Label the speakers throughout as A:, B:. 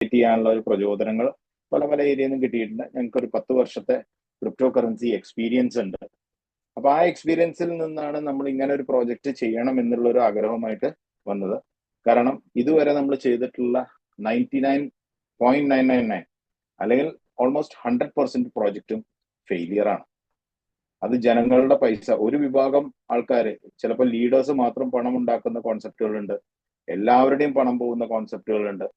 A: ചെയ്യാനുള്ള ഒരു പ്രചോദനങ്ങൾ പല പല ഏരിയയിൽ നിന്നും കിട്ടിയിട്ടുണ്ട്. ഞങ്ങൾക്ക് ഒരു 10 വർഷത്തെ ക്രിപ്റ്റോ കറൻസി എക്സ്പീരിയൻസ് ഉണ്ട്. അപ്പൊ ആ എക്സ്പീരിയൻസിൽ നിന്നാണ് നമ്മൾ ഇങ്ങനെ ഒരു പ്രോജക്റ്റ് ചെയ്യണം എന്നുള്ള ഒരു ആഗ്രഹമായിട്ട് വന്നത്. കാരണം ഇതുവരെ നമ്മൾ ചെയ്തിട്ടുള്ള 99.999 അല്ലെങ്കിൽ ഓൾമോസ്റ്റ് 100% പ്രോജക്റ്റും ഫെയിലിയർ ആണ്. അത് ജനങ്ങളുടെ പൈസ, ഒരു വിഭാഗം ആൾക്കാർ, ചിലപ്പോൾ ലീഡേഴ്സ് മാത്രം പണം ഉണ്ടാക്കുന്ന കോൺസെപ്റ്റുകളുണ്ട്, എല്ലാവരുടെയും പണം പോകുന്ന കോൺസെപ്റ്റുകളുണ്ട്,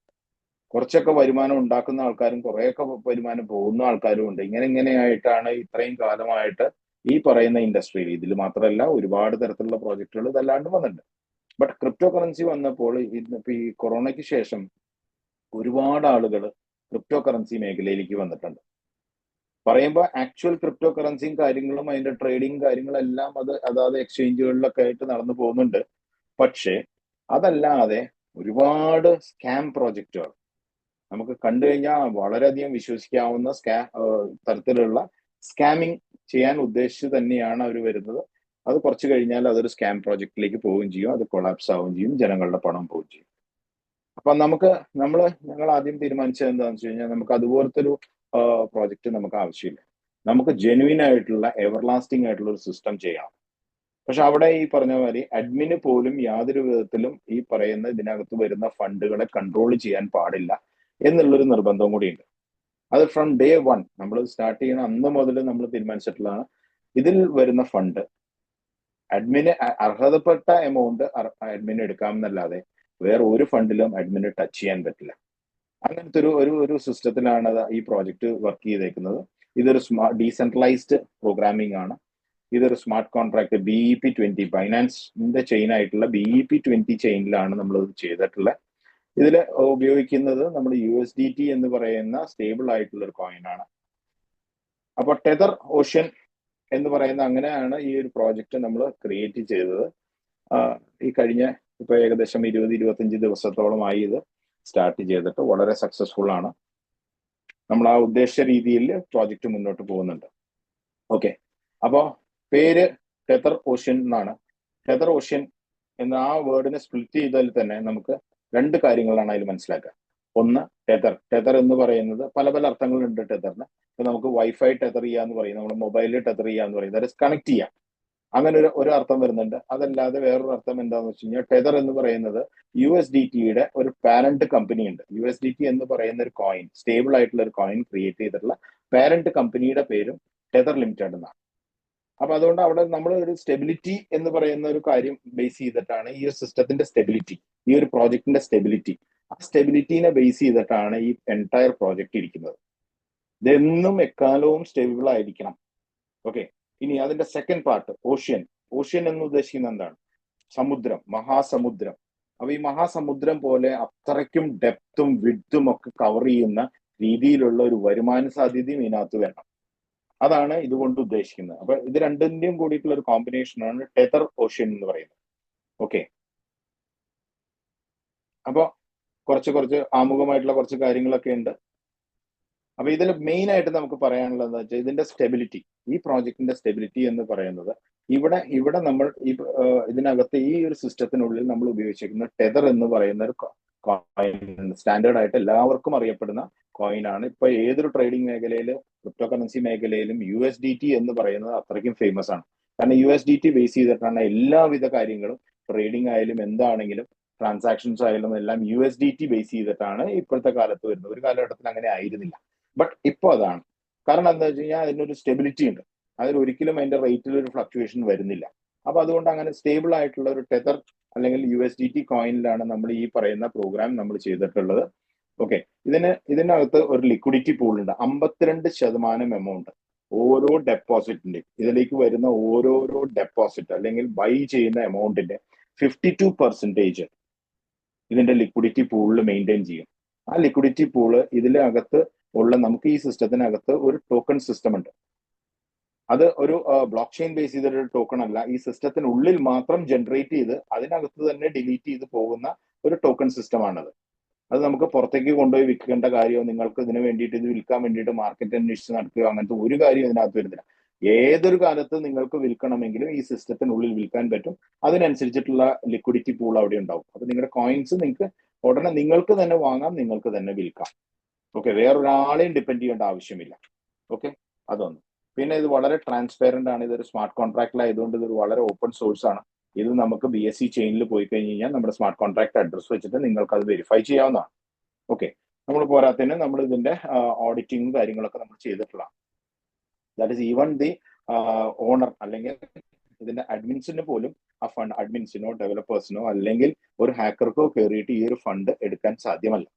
A: കുറച്ചൊക്കെ വരുമാനം ഉണ്ടാക്കുന്ന ആൾക്കാരും കുറേയൊക്കെ വരുമാനം പോകുന്ന ആൾക്കാരും ഉണ്ട്. ഇങ്ങനെയായിട്ടാണ് ഇത്രയും കാലമായിട്ട് ഈ പറയുന്ന ഇൻഡസ്ട്രിയിൽ, ഇതിൽ മാത്രമല്ല ഒരുപാട് തരത്തിലുള്ള പ്രോജക്റ്റുകൾ ഇതല്ലാണ്ട് വന്നിട്ടുണ്ട്. ബട്ട് ക്രിപ്റ്റോ കറൻസി വന്നപ്പോൾ ഇന്നിപ്പോ ഈ കൊറോണയ്ക്ക് ശേഷം ഒരുപാട് ആളുകൾ ക്രിപ്റ്റോ കറൻസി മേഖലയിലേക്ക് വന്നിട്ടുണ്ട്. പറയുമ്പോൾ ആക്ച്വൽ ക്രിപ്റ്റോ കറൻസിയും കാര്യങ്ങളും അതിന്റെ ട്രേഡിങ് കാര്യങ്ങളെല്ലാം അതാത് എക്സ്ചേഞ്ചുകളിലൊക്കെ ആയിട്ട് നടന്നു പോകുന്നുണ്ട്. പക്ഷേ അതല്ലാതെ ഒരുപാട് സ്കാം പ്രോജക്റ്റുകൾ നമുക്ക് കണ്ടു കഴിഞ്ഞാൽ വളരെയധികം വിശ്വസിക്കാവുന്ന തരത്തിലുള്ള സ്കാമിങ് ചെയ്യാൻ ഉദ്ദേശിച്ച് തന്നെയാണ് അവർ വരുന്നത്. അത് കുറച്ച് കഴിഞ്ഞാൽ അതൊരു സ്കാം പ്രോജക്റ്റിലേക്ക് പോവുകയും ചെയ്യും, അത് കൊളാപ്സ് ആവുകയും ചെയ്യും, ജനങ്ങളുടെ പണം പോവുകയും ചെയ്യും. അപ്പൊ ഞങ്ങൾ ആദ്യം തീരുമാനിച്ചത് എന്താണെന്ന് വെച്ച് കഴിഞ്ഞാൽ, നമുക്ക് അതുപോലത്തെ ഒരു പ്രോജക്റ്റ് നമുക്ക് ആവശ്യമില്ല. നമുക്ക് ജെനുവിൻ ആയിട്ടുള്ള എവർലാസ്റ്റിംഗ് ആയിട്ടുള്ള ഒരു സിസ്റ്റം ചെയ്യണം. പക്ഷെ അവിടെ ഈ പറഞ്ഞ മാതിരി അഡ്മിന് പോലും യാതൊരു വിധത്തിലും ഈ പറയുന്ന ഇതിനകത്ത് വരുന്ന ഫണ്ടുകളെ കൺട്രോൾ ചെയ്യാൻ പാടില്ല എന്നുള്ളൊരു നിർബന്ധവും കൂടിയുണ്ട്. അത് ഫ്രം ഡേ 1 നമ്മൾ സ്റ്റാർട്ട് ചെയ്യണ അന്ന് മുതൽ നമ്മൾ തീരുമാനിച്ചിട്ടുള്ളതാണ്. ഇതിൽ വരുന്ന ഫണ്ട് അഡ്മിന് അർഹതപ്പെട്ട എമൗണ്ട് അഡ്മിന് എടുക്കാമെന്നല്ലാതെ വേറെ ഒരു ഫണ്ടിലും അഡ്മിന് ടച്ച് ചെയ്യാൻ പറ്റില്ല. അങ്ങനത്തെ ഒരു സിസ്റ്റത്തിലാണ് ഈ പ്രോജക്റ്റ് വർക്ക് ചെയ്തേക്കുന്നത്. ഇതൊരു ഡീസെൻട്രലൈസ്ഡ് പ്രോഗ്രാമിംഗ് ആണ്. ഇതൊരു സ്മാർട്ട് കോൺട്രാക്ട് BEP20 ബൈനാൻസിന്റെ ചെയിൻ ആയിട്ടുള്ള BEP20 ചെയിനിലാണ് നമ്മൾ ഇത് ചെയ്തിട്ടുള്ളത്. ഇതിൽ ഉപയോഗിക്കുന്നത് നമ്മൾ USDT എന്ന് പറയുന്ന സ്റ്റേബിൾ ആയിട്ടുള്ള ഒരു കോയിൻ ആണ്. അപ്പൊ ടെതർ ഓഷ്യൻ എന്ന് പറയുന്ന അങ്ങനെയാണ് ഈ ഒരു പ്രോജക്റ്റ് നമ്മൾ ക്രിയേറ്റ് ചെയ്തത്. ഈ കഴിഞ്ഞ ഇപ്പൊ ഏകദേശം 20-25 ദിവസത്തോളമായി ഇത് സ്റ്റാർട്ട് ചെയ്തിട്ട് വളരെ സക്സസ്ഫുൾ ആണ്. നമ്മൾ ആ ഉദ്ദേശിച്ച രീതിയിൽ പ്രോജക്റ്റ് മുന്നോട്ട് പോകുന്നുണ്ട്. ഓക്കെ, അപ്പോ പേര് ടെതർ ഓഷ്യൻ എന്നാണ്. ടെതർ ഓഷ്യൻ എന്ന ആ വേർഡിനെ സ്പ്ലിറ്റ് ചെയ്താൽ തന്നെ നമുക്ക് 2 കാര്യങ്ങളാണ് അതിൽ മനസ്സിലാക്കുക. ഒന്ന്, ടെതർ എന്ന് പറയുന്നത് പല പല അർത്ഥങ്ങളുണ്ട് ടെതറിന്. ഇപ്പൊ നമുക്ക് വൈഫൈ ടെതർ ചെയ്യാന്ന് പറയും, നമ്മുടെ മൊബൈലിൽ ടെതർ ചെയ്യാന്ന് പറയും, ദാറ്റ് ഇസ് കണക്ട് ചെയ്യാം. അങ്ങനെ ഒരു അർത്ഥം വരുന്നുണ്ട്. അതല്ലാതെ വേറൊരു അർത്ഥം എന്താന്ന് വെച്ച് കഴിഞ്ഞാൽ, ടെതർ എന്ന് പറയുന്നത് USDTയുടെ ഒരു പാരന്റ് കമ്പനി ഉണ്ട്. USDT എന്ന് പറയുന്ന ഒരു കോയിൻ, സ്റ്റേബിൾ ആയിട്ടുള്ള ഒരു കോയിൻ ക്രിയേറ്റ് ചെയ്തിട്ടുള്ള പാരന്റ് കമ്പനിയുടെ പേരും ടെതർ ലിമിറ്റഡ് എന്നാണ്. അപ്പൊ അതുകൊണ്ട് അവിടെ നമ്മൾ ഒരു സ്റ്റെബിലിറ്റി എന്ന് പറയുന്ന ഒരു കാര്യം ബേസ് ചെയ്തിട്ടാണ് ഈ ഒരു സിസ്റ്റത്തിന്റെ സ്റ്റെബിലിറ്റി, ഈ ഒരു പ്രോജക്റ്റിന്റെ സ്റ്റെബിലിറ്റി, ആ സ്റ്റെബിലിറ്റിനെ ബേസ് ചെയ്തിട്ടാണ് ഈ എൻറ്റയർ പ്രോജക്റ്റ് ഇരിക്കുന്നത്. ഇതെന്നും എക്കാലവും സ്റ്റേബിൾ ആയിരിക്കണം. ഓക്കെ, ഇനി അതിന്റെ സെക്കൻഡ് പാർട്ട് ഓഷ്യൻ എന്ന് ഉദ്ദേശിക്കുന്നത് എന്താണ്? സമുദ്രം, മഹാസമുദ്രം. അപ്പൊ ഈ മഹാസമുദ്രം പോലെ അത്രയ്ക്കും ഡെപ്തും വിഡ്ത്തും ഒക്കെ കവർ ചെയ്യുന്ന രീതിയിലുള്ള ഒരു വരുമാന സാധ്യതയും ഇതിനകത്ത് വേണം. അതാണ് ഇതുകൊണ്ട് ഉദ്ദേശിക്കുന്നത്. അപ്പൊ ഇത് രണ്ടിന്റെയും കൂടിയിട്ടുള്ള ഒരു കോമ്പിനേഷനാണ് ടെതർ ഓഷ്യൻ എന്ന് പറയുന്നത്. ഓക്കെ, അപ്പൊ കുറച്ച് ആമുഖമായിട്ടുള്ള കുറച്ച് കാര്യങ്ങളൊക്കെ ഉണ്ട്. അപ്പൊ ഇതിൽ മെയിൻ ആയിട്ട് നമുക്ക് പറയാനുള്ളത് എന്താ വെച്ചാൽ, ഇതിന്റെ സ്റ്റെബിലിറ്റി, ഈ പ്രോജക്റ്റിന്റെ സ്റ്റെബിലിറ്റി എന്ന് പറയുന്നത് ഇവിടെ നമ്മൾ ഇതിനകത്ത് ഈ ഒരു സിസ്റ്റത്തിനുള്ളിൽ നമ്മൾ ഉപയോഗിച്ചിരിക്കുന്ന ടെതർ എന്ന് പറയുന്ന ഒരു കോയിൻ, സ്റ്റാൻഡേർഡ് ആയിട്ട് എല്ലാവർക്കും അറിയപ്പെടുന്ന കോയിൻ ആണ്. ഇപ്പൊ ഏതൊരു ട്രേഡിംഗ് മേഖലയിലും ക്രിപ്റ്റോ കറൻസി മേഖലയിലും USDT എന്ന് പറയുന്നത് അത്രയ്ക്കും ഫേമസ് ആണ്. കാരണം USDT ബേസ് ചെയ്തിട്ടാണ് എല്ലാവിധ കാര്യങ്ങളും, ട്രേഡിംഗ് ആയാലും എന്താണെങ്കിലും ട്രാൻസാക്ഷൻസ് ആയാലും എല്ലാം USDT ബേസ് ചെയ്തിട്ടാണ് ഇപ്പോഴത്തെ കാലത്ത് വരുന്നത്. ഒരു കാലഘട്ടത്തിൽ അങ്ങനെ ആയിരുന്നില്ല, ബട്ട് ഇപ്പോൾ അതാണ്. കാരണം എന്താ വെച്ച് കഴിഞ്ഞാൽ അതിനൊരു സ്റ്റെബിലിറ്റി ഉണ്ട്, അതിൽ ഒരിക്കലും അതിന്റെ റേറ്റിൽ ഒരു ഫ്ലക്ച്വേഷൻ വരുന്നില്ല. അപ്പൊ അതുകൊണ്ട് അങ്ങനെ സ്റ്റേബിൾ ആയിട്ടുള്ള ഒരു ടെതർ അല്ലെങ്കിൽ USDT കോയിനിലാണ് നമ്മൾ ഈ പറയുന്ന പ്രോഗ്രാം നമ്മൾ ചെയ്തിട്ടുള്ളത്. ഓക്കെ, ഇതിനകത്ത് ഒരു ലിക്വിഡിറ്റി പൂൾ ഉണ്ട്. 52% എമൗണ്ട് ഓരോ ഡെപ്പോസിറ്റിന്റെയും, ഇതിലേക്ക് വരുന്ന ഓരോരോ ഡെപ്പോസിറ്റ് അല്ലെങ്കിൽ ബൈ ചെയ്യുന്ന എമൗണ്ടിന്റെ 52% ഇതിന്റെ ലിക്വിഡിറ്റി പൂളിൽ മെയിൻറ്റെയിൻ ചെയ്യും. ആ ലിക്വിഡിറ്റി പൂള് ഇതിനകത്ത് നമുക്ക് ഈ സിസ്റ്റത്തിനകത്ത് ഒരു ടോക്കൺ സിസ്റ്റം ഉണ്ട്. അത് ഒരു ബ്ലോക്ക് ചെയിൻ ബേസ് ചെയ്തൊരു ടോക്കൺ അല്ല, ഈ സിസ്റ്റത്തിനുള്ളിൽ മാത്രം ജനറേറ്റ് ചെയ്ത് അതിനകത്ത് തന്നെ ഡിലീറ്റ് ചെയ്ത് പോകുന്ന ഒരു ടോക്കൺ സിസ്റ്റമാണത്. അത് നമുക്ക് പുറത്തേക്ക് കൊണ്ടുപോയി വിൽക്കേണ്ട കാര്യമോ, നിങ്ങൾക്ക് ഇതിന് വേണ്ടിയിട്ട് ഇത് വിൽക്കാൻ വേണ്ടിയിട്ട് മാർക്കറ്റ് അന്വേഷിച്ച് നടക്കുകയോ അങ്ങനത്തെ ഒരു കാര്യം ഇതിനകത്ത് വരുന്നില്ല. ഏതൊരു കാലത്ത് നിങ്ങൾക്ക് വിൽക്കണമെങ്കിലും ഈ സിസ്റ്റത്തിനുള്ളിൽ വിൽക്കാൻ പറ്റും. അതിനനുസരിച്ചിട്ടുള്ള ലിക്വിഡിറ്റി പൂൾ അവിടെ ഉണ്ടാവും. അപ്പൊ നിങ്ങളുടെ കോയിൻസ് നിങ്ങൾക്ക് ഉടനെ നിങ്ങൾക്ക് തന്നെ വാങ്ങാം, നിങ്ങൾക്ക് തന്നെ വിൽക്കാം. ഓക്കെ, വേറൊരാളെയും ഡിപ്പെൻഡ് ചെയ്യേണ്ട ആവശ്യമില്ല. ഓക്കെ, അതൊന്ന്. പിന്നെ ഇത് വളരെ ട്രാൻസ്പെറന്റ് ആണ്. ഇതൊരു സ്മാർട്ട് കോൺട്രാക്റ്റിലായതുകൊണ്ട് ഇതൊരു വളരെ ഓപ്പൺ സോഴ്സ് ആണ്. ഇത് നമുക്ക് BSC ചെയിനിൽ പോയി കഴിഞ്ഞ് കഴിഞ്ഞാൽ നമ്മുടെ സ്മാർട്ട് കോൺട്രാക്ട് അഡ്രസ് വെച്ചിട്ട് നിങ്ങൾക്ക് അത് വെരിഫൈ ചെയ്യാവുന്നതാണ്. ഓക്കെ, നമ്മൾ പോരാത്തതിന് നമ്മൾ ഇതിന്റെ ഓഡിറ്റിംഗ് കാര്യങ്ങളൊക്കെ നമ്മൾ ചെയ്തിട്ടുള്ളതാണ്. That is even the owner അല്ലെങ്കിൽ ഇതിന്റെ അഡ്മിൻസിന് പോലും ആ ഫണ്ട് അഡ്മിൻസിനോ ഡെവലപ്പേഴ്സിനോ അല്ലെങ്കിൽ ഒരു ഹാക്കർക്കോ കയറിയിട്ട് ഈ ഒരു ഫണ്ട് എടുക്കാൻ സാധ്യമല്ല.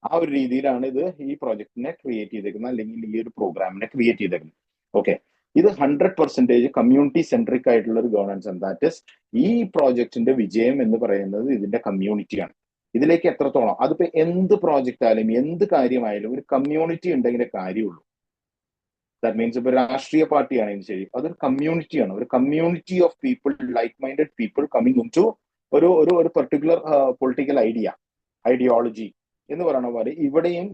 A: ആ ഒരു രീതിയിലാണ് ഇത് ഈ പ്രോജക്റ്റിനെ ക്രിയേറ്റ് ചെയ്തേക്കുന്നത്, അല്ലെങ്കിൽ ഈ ഒരു പ്രോഗ്രാമിനെ ക്രിയേറ്റ് ചെയ്തേക്കുന്നത്. ഓക്കെ, ഇത് 100% കമ്മ്യൂണിറ്റി സെൻട്രിക് ആയിട്ടുള്ള ഒരു ഗവേണൻസ് ആണ്. ദാറ്റ് ഇസ് ഈ പ്രോജക്റ്റിന്റെ വിജയം എന്ന് പറയുന്നത് ഇതിന്റെ കമ്മ്യൂണിറ്റിയാണ്. ഇതിലേക്ക് എത്രത്തോളം, അതിപ്പോ എന്ത് പ്രോജക്റ്റ് ആയാലും എന്ത് കാര്യമായാലും ഒരു കമ്മ്യൂണിറ്റി ഉണ്ടെങ്കിലേ കാര്യമുള്ളൂ. ദാറ്റ് മീൻസ് ഇപ്പൊ രാഷ്ട്രീയ പാർട്ടി ആണെങ്കിലും ശരി, അതൊരു കമ്മ്യൂണിറ്റിയാണ്. ഒരു community of people, like minded people coming in to ഒരു പെർട്ടിക്കുലർ പൊളിറ്റിക്കൽ ഐഡിയോളജി എന്ന് പറയുന്ന പോലെ ഇവിടെയും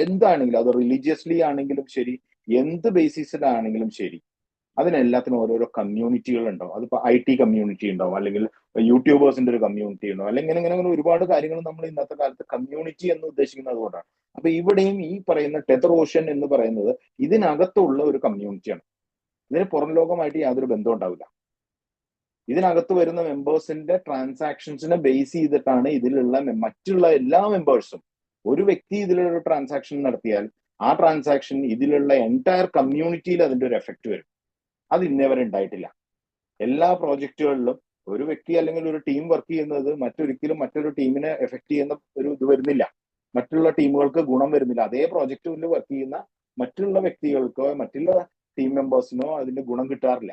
A: എന്താണെങ്കിലും, അത് റിലീജിയസ്ലി ആണെങ്കിലും ശരി, എന്ത് ബേസിസിലാണെങ്കിലും ശരി, അതിനെല്ലാത്തിനും ഓരോരോ കമ്മ്യൂണിറ്റികൾ ഉണ്ടാവും. അതിപ്പോ IT കമ്മ്യൂണിറ്റി ഉണ്ടാവും, അല്ലെങ്കിൽ യൂട്യൂബേഴ്സിന്റെ ഒരു കമ്മ്യൂണിറ്റി ഉണ്ടാവും, അല്ലെങ്കിൽ ഇങ്ങനെ ഒരുപാട് കാര്യങ്ങൾ നമ്മൾ ഇന്നത്തെ കാലത്ത് കമ്മ്യൂണിറ്റി എന്ന് ഉദ്ദേശിക്കുന്നത് അതുകൊണ്ടാണ്. അപ്പൊ ഇവിടെയും ഈ പറയുന്ന ടെതർ ഓഷൻ എന്ന് പറയുന്നത് ഇതിനകത്തുള്ള ഒരു കമ്മ്യൂണിറ്റിയാണ്. ഇതിന് പുറം ലോകമായിട്ട് യാതൊരു ബന്ധവും ഉണ്ടാവില്ല. ഇതിനകത്ത് വരുന്ന മെമ്പേഴ്സിന്റെ ട്രാൻസാക്ഷൻസിനെ ബേസ് ചെയ്തിട്ടാണ് ഇതിലുള്ള മറ്റുള്ള എല്ലാ മെമ്പേഴ്സും, ഒരു വ്യക്തി ഇതിലൊരു ട്രാൻസാക്ഷൻ നടത്തിയാൽ ആ ട്രാൻസാക്ഷൻ ഇതിലുള്ള എൻറ്റയർ കമ്മ്യൂണിറ്റിയിൽ അതിന്റെ ഒരു എഫക്റ്റ് വരും. അത് ഇന്നേ വരെ ഉണ്ടായിട്ടില്ല. എല്ലാ പ്രോജക്റ്റുകളിലും ഒരു വ്യക്തി അല്ലെങ്കിൽ ഒരു ടീം വർക്ക് ചെയ്യുന്നത് മറ്റൊരിക്കലും മറ്റൊരു ടീമിനെ എഫക്ട് ചെയ്യുന്ന ഒരു ഇത് വരുന്നില്ല. മറ്റുള്ള ടീമുകൾക്ക് ഗുണം വരുന്നില്ല. അതേ പ്രോജക്റ്റിൽ വർക്ക് ചെയ്യുന്ന മറ്റുള്ള വ്യക്തികൾക്കോ മറ്റുള്ള ടീം മെമ്പേഴ്സിനോ അതിന്റെ ഗുണം കിട്ടാറില്ല.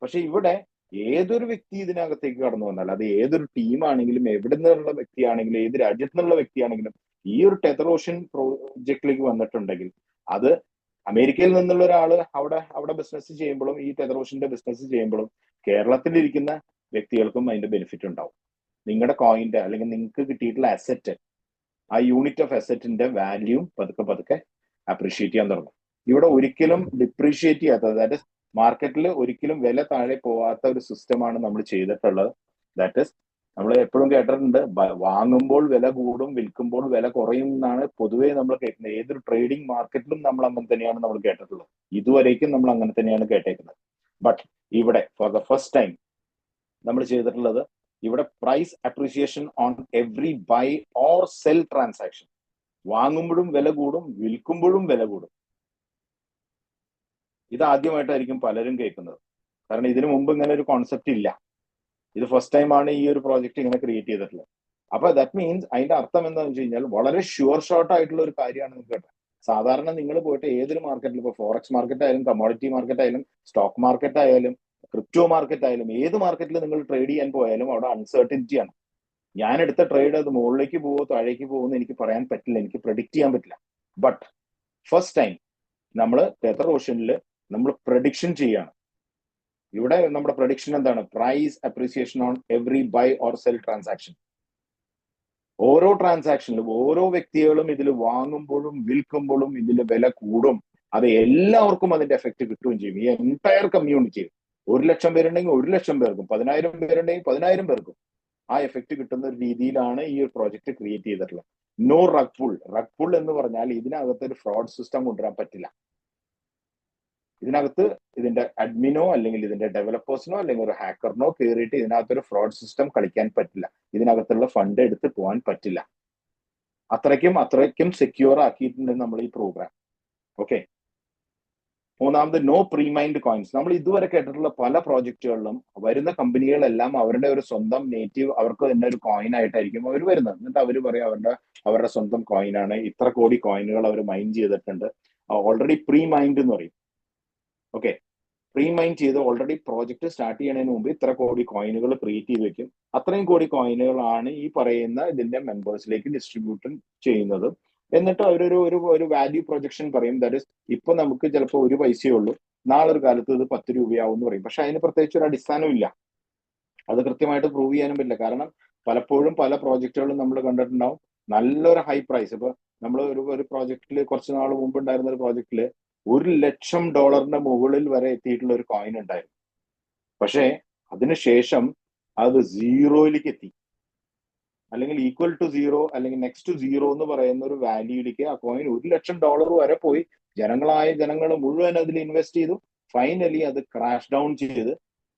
A: പക്ഷെ ഇവിടെ ഏതൊരു വ്യക്തി ഇതിനകത്തേക്ക് കടന്നു വന്നാൽ, അത് ഏതൊരു ടീമാണെങ്കിലും, എവിടെ നിന്നുള്ള വ്യക്തിയാണെങ്കിലും, ഏത് രാജ്യത്തു നിന്നുള്ള വ്യക്തിയാണെങ്കിലും, ഈ ഒരു ടെതർ ഓഷൻ പ്രോജക്റ്റിലേക്ക് വന്നിട്ടുണ്ടെങ്കിൽ, അത് അമേരിക്കയിൽ നിന്നുള്ള ഒരാൾ അവിടെ ബിസിനസ് ചെയ്യുമ്പോഴും ഈ ടെതർ ഓഷന്റെ ബിസിനസ് ചെയ്യുമ്പോഴും കേരളത്തിലിരിക്കുന്ന വ്യക്തികൾക്കും അതിന്റെ ബെനിഫിറ്റ് ഉണ്ടാവും. നിങ്ങളുടെ കോയിന്റെ അല്ലെങ്കിൽ നിങ്ങൾക്ക് കിട്ടിയിട്ടുള്ള അസറ്റ്, ആ യൂണിറ്റ് ഓഫ് അസറ്റിന്റെ വാല്യൂ പതുക്കെ പതുക്കെ അപ്രീഷിയേറ്റ് ചെയ്യാൻ തുടങ്ങും. ഇവിടെ ഒരിക്കലും ഡിപ്രീഷിയേറ്റ് ചെയ്യാത്ത, അതായത് മാർക്കറ്റിൽ ഒരിക്കലും വില താഴെ പോവാത്ത ഒരു സിസ്റ്റമാണ് നമ്മൾ ചെയ്തിട്ടുള്ളത്. ദാറ്റ് ഇസ്, നമ്മൾ എപ്പോഴും കേട്ടിട്ടുണ്ട്, വാങ്ങുമ്പോൾ വില കൂടും, വിൽക്കുമ്പോൾ വില കുറയും എന്നാണ് പൊതുവേ നമ്മൾ കേൾക്കുന്നത്. ഏതൊരു ട്രേഡിംഗ് മാർക്കറ്റിലും നമ്മൾ അങ്ങനെ തന്നെയാണ് നമ്മൾ കേട്ടിട്ടുള്ളത്. ഇതുവരേക്കും നമ്മൾ അങ്ങനെ തന്നെയാണ് കേട്ടേക്കുന്നത്. ബട്ട് ഇവിടെ ഫോർ ദ ഫസ്റ്റ് ടൈം നമ്മൾ ചെയ്തിട്ടുള്ളത്, ഇവിടെ price appreciation on every buy or sell transaction. വാങ്ങുമ്പോഴും വില കൂടും, വിൽക്കുമ്പോഴും വില കൂടും. ഇത് ആദ്യമായിട്ടായിരിക്കും പലരും കേൾക്കുന്നത്. കാരണം ഇതിനു മുമ്പ് ഇങ്ങനെ ഒരു കോൺസെപ്റ്റ് ഇല്ല. ഇത് ഫസ്റ്റ് ടൈം ആണ് ഈ ഒരു പ്രോജക്റ്റ് ഇങ്ങനെ ക്രിയേറ്റ് ചെയ്തിട്ടുള്ളത്. അപ്പൊ ദാറ്റ് മീൻസ് അതിന്റെ അർത്ഥം എന്താണെന്ന് വെച്ച് കഴിഞ്ഞാൽ വളരെ ഷുവർ ഷോർട്ട് ആയിട്ടുള്ള ഒരു കാര്യമാണ് നിങ്ങൾക്ക് കേട്ടത്. സാധാരണ നിങ്ങൾ പോയിട്ട് ഏതൊരു മാർക്കറ്റിൽ, ഇപ്പോൾ ഫോറക്സ് മാർക്കറ്റ് ആയാലും, കമ്മോഡിറ്റി മാർക്കറ്റ് ആയാലും, സ്റ്റോക്ക് മാർക്കറ്റ് ആയാലും, ക്രിപ്റ്റോ മാർക്കറ്റ് ആയാലും, ഏത് മാർക്കറ്റിൽ നിങ്ങൾ ട്രേഡ് ചെയ്യാൻ പോയാലും അവിടെ അൺസർട്ടിനിറ്റിയാണ്. ഞാൻ എടുത്ത ട്രേഡ് അത് മുകളിലേക്ക് പോവോ താഴേക്ക് പോകുമെന്ന് എനിക്ക് പറയാൻ പറ്റില്ല, എനിക്ക് പ്രെഡിക്റ്റ് ചെയ്യാൻ പറ്റില്ല. ബട്ട് ഫസ്റ്റ് ടൈം നമ്മൾ ടെതർ ഓഷനിൽ നമ്മൾ പ്രഡിക്ഷൻ ചെയ്യാണ്. ഇവിടെ നമ്മുടെ പ്രഡിക്ഷൻ എന്താണ്? Price appreciation on every buy or sell transaction. ഓരോ ട്രാൻസാക്ഷനിലും ഓരോ വ്യക്തികളും ഇതിൽ വാങ്ങുമ്പോഴും വിൽക്കുമ്പോഴും ഇതിന്റെ വില കൂടും. അത് എല്ലാവർക്കും അതിന്റെ എഫക്ട് കിട്ടുകയും ചെയ്യും. ഈ എൻറ്റയർ കമ്മ്യൂണിറ്റിയിൽ 1,00,000 പേരുണ്ടെങ്കിൽ 1,00,000 പേർക്കും, 10,000 പേരുണ്ടെങ്കിൽ 10,000 പേർക്കും ആ എഫക്ട് കിട്ടുന്ന ഒരു രീതിയിലാണ് ഈ ഒരു പ്രോജക്റ്റ് ക്രിയേറ്റ് ചെയ്തിട്ടുള്ളത്. No rug pull. Rug pull എന്ന് പറഞ്ഞാൽ ഇതിനകത്ത് ഒരു ഫ്രോഡ് സിസ്റ്റം കൊണ്ടുവരാൻ പറ്റില്ല. ഇതിനകത്ത് ഇതിന്റെ അഡ്മിനോ അല്ലെങ്കിൽ ഇതിന്റെ ഡെവലപ്പേഴ്സിനോ അല്ലെങ്കിൽ ഒരു ഹാക്കറിനോ കയറിയിട്ട് ഇതിനകത്തൊരു ഫ്രോഡ് സിസ്റ്റം കളിക്കാൻ പറ്റില്ല. ഇതിനകത്തുള്ള ഫണ്ട് എടുത്ത് പോകാൻ പറ്റില്ല. അത്രയ്ക്കും സെക്യൂർ ആക്കിയിട്ടുണ്ട് നമ്മൾ ഈ പ്രോഗ്രാം. ഓക്കെ, മൂന്നാമത് നോ പ്രീമൈൻഡ് കോയിൻസ്. നമ്മൾ ഇതുവരെ കേട്ടിട്ടുള്ള പല പ്രോജക്റ്റുകളിലും വരുന്ന കമ്പനികളെല്ലാം അവരുടെ ഒരു സ്വന്തം നേറ്റീവ്, അവർക്ക് തന്നെ ഒരു കോയിൻ ആയിട്ടായിരിക്കും അവർ വരുന്നത്. എന്നിട്ട് അവർ പറയും അവരുടെ സ്വന്തം കോയിനാണ്, ഇത്ര കോടി കോയിനുകൾ അവർ മൈൻഡ് ചെയ്തിട്ടുണ്ട്, ഓൾറെഡി പ്രീ മൈൻഡ് എന്ന് പറയും. ഓക്കെ, പ്രീ മൈൻഡ് ചെയ്ത് ഓൾറെഡി പ്രോജക്റ്റ് സ്റ്റാർട്ട് ചെയ്യുന്നതിന് മുമ്പ് ഇത്ര കോടി കോയിനുകൾ ക്രിയേറ്റ് ചെയ്ത് വെക്കും. അത്രയും കോടി കോയിനുകളാണ് ഈ പറയുന്ന ഇതിന്റെ മെമ്പേഴ്സിലേക്ക് ഡിസ്ട്രിബ്യൂട്ട് ചെയ്യുന്നത്. എന്നിട്ട് അവരൊരു വാല്യൂ പ്രൊജക്ഷൻ പറയും. ദാറ്റ് ഇസ്, ഇപ്പൊ നമുക്ക് ചിലപ്പോൾ 1 പൈസയേ ഉള്ളൂ, നാളെ ഒരു കാലത്ത് ഇത് 10 രൂപയാവും എന്ന് പറയും. പക്ഷെ അതിന് പ്രത്യേകിച്ച് ഒരു അടിസ്ഥാനം ഇല്ല. അത് കൃത്യമായിട്ട് പ്രൂവ് ചെയ്യാനും പറ്റില്ല. കാരണം പലപ്പോഴും പല പ്രോജക്റ്റുകളും നമ്മൾ കണ്ടിട്ടുണ്ടാവും നല്ലൊരു ഹൈ പ്രൈസ്. ഇപ്പൊ നമ്മൾ ഒരു പ്രോജക്റ്റിൽ കുറച്ച് നാൾ മുമ്പ് ഉണ്ടായിരുന്ന ഒരു പ്രോജക്റ്റില് $1,00,000 മുകളിൽ വരെ എത്തിയിട്ടുള്ള ഒരു കോയിൻ ഉണ്ടായിരുന്നു. പക്ഷേ അതിനുശേഷം അത് 0യിലേക്ക് എത്തി. അല്ലെങ്കിൽ ഈക്വൽ ടു സീറോ അല്ലെങ്കിൽ നെക്സ്റ്റ് ടു സീറോ എന്ന് പറയുന്ന ഒരു വാല്യൂയിലേക്ക് ആ കോയിൻ $1,00,000 വരെ പോയി. ജനങ്ങൾ മുഴുവൻ അതിൽ ഇൻവെസ്റ്റ് ചെയ്തു. ഫൈനലി അത് ക്രാഷ് ഡൗൺ ചെയ്ത്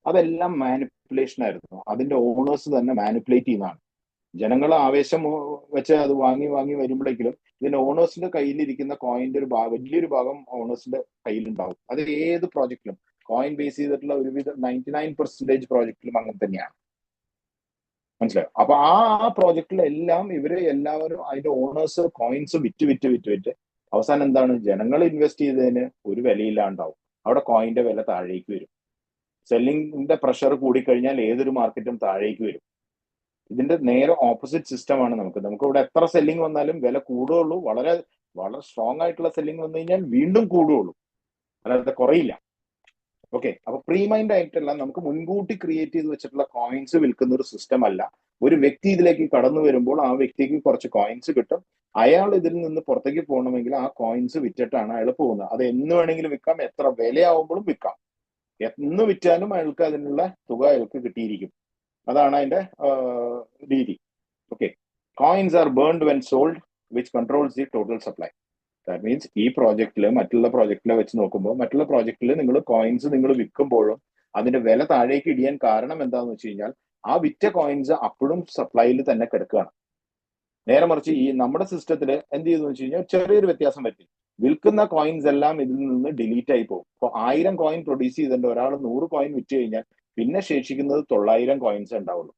A: അതെല്ലാം മാനിപ്പുലേഷൻ ആയിരുന്നു. അതിന്റെ ഓണേഴ്സ് തന്നെ മാനിപ്പുലേറ്റ് ചെയ്യുന്നതാണ്. ജനങ്ങൾ ആവേശം വെച്ച് അത് വാങ്ങി വാങ്ങി വരുമ്പോഴേക്കും ഇതിന്റെ ഓണേഴ്സിന്റെ കയ്യിലിരിക്കുന്ന കോയിന്റെ ഒരു വലിയൊരു ഭാഗം ഓണേഴ്സിന്റെ കയ്യിലുണ്ടാവും. അത് ഏത് പ്രോജക്റ്റിലും കോയിൻ ബേസ് ചെയ്തിട്ടുള്ള ഒരുവിധം 99% പ്രോജക്റ്റിലും അങ്ങനെ തന്നെയാണ്. മനസ്സിലായോ? അപ്പൊ ആ പ്രോജക്റ്റിലെല്ലാം എല്ലാവരും അതിന്റെ ഓണേഴ്സ് കോയിൻസ് വിറ്റ് അവസാനം എന്താണ്, ജനങ്ങൾ ഇൻവെസ്റ്റ് ചെയ്തതിന് ഒരു വിലയില്ലാണ്ടാവും. അവിടെ കോയിന്റെ വില താഴേക്ക് വരും. സെല്ലിങ്ങിന്റെ പ്രഷർ കൂടിക്കഴിഞ്ഞാൽ ഏതൊരു മാർക്കറ്റും താഴേക്ക് വരും. ഇതിന്റെ നേരെ ഓപ്പോസിറ്റ് സിസ്റ്റമാണ് നമുക്ക് ഇവിടെ എത്ര സെല്ലിംഗ് വന്നാലും വില കൂടുകയുള്ളൂ. വളരെ വളരെ സ്ട്രോങ് ആയിട്ടുള്ള സെല്ലിംഗ് വന്നു കഴിഞ്ഞാൽ വീണ്ടും കൂടുകയുള്ളൂ, അല്ലാതെ കുറയില്ല. ഓക്കെ, അപ്പൊ പ്രീമൈൻഡ് ആയിട്ടല്ല, നമുക്ക് മുൻകൂട്ടി ക്രിയേറ്റ് ചെയ്ത് വെച്ചിട്ടുള്ള കോയിൻസ് വിൽക്കുന്ന ഒരു സിസ്റ്റം അല്ല. ഒരു വ്യക്തി ഇതിലേക്ക് കടന്നു വരുമ്പോൾ ആ വ്യക്തിക്ക് കുറച്ച് കോയിൻസ് കിട്ടും. അയാൾ ഇതിൽ നിന്ന് പുറത്തേക്ക് പോകണമെങ്കിൽ ആ കോയിൻസ് വിറ്റിട്ടാണ് അയാൾ പോകുന്നത്. അത് എന്ന് വേണമെങ്കിലും വിൽക്കാം, എത്ര വിലയാവുമ്പോഴും വിൽക്കാം. എന്ന് വിറ്റാലും അയാൾക്ക് അതിനുള്ള തുക അയാൾക്ക് കിട്ടിയിരിക്കും. അതാണ് അതിന്റെ രീതി. Okay, coins are burned when sold which controls the total supply. That means ഈ പ്രോജക്റ്റില് മറ്റുള്ള പ്രോജക്റ്റിലെ വെച്ച് നോക്കുമ്പോൾ മറ്റുള്ള പ്രോജക്റ്റിൽ നിങ്ങൾ കോയിൻസ് നിങ്ങൾ വിൽക്കുമ്പോഴും അതിന്റെ വില താഴേക്ക് ഇടിയാൻ കാരണം എന്താണെന്ന് വെച്ച് കഴിഞ്ഞാൽ ആ വിറ്റ കോയിൻസ് അപ്പോഴും സപ്ലൈയിൽ തന്നെ കിടക്കുകയാണ്. നേരെ മറിച്ച് ഈ നമ്മുടെ സിസ്റ്റത്തിൽ എന്ത് ചെയ്തു വെച്ച് കഴിഞ്ഞാൽ ചെറിയൊരു വ്യത്യാസം പറ്റി. വിൽക്കുന്ന കോയിൻസ് എല്ലാം ഇതിൽ നിന്ന് ഡിലീറ്റ് ആയി പോകും. ഇപ്പോൾ 1000 കോയിൻ പ്രൊഡ്യൂസ് ചെയ്തിട്ട് ഒരാൾ 100 കോയിൻ വിറ്റ് കഴിഞ്ഞാൽ പിന്നെ ശേഷിക്കുന്നത് 900 കോയിൻസ് ഉണ്ടാവുള്ളൂ.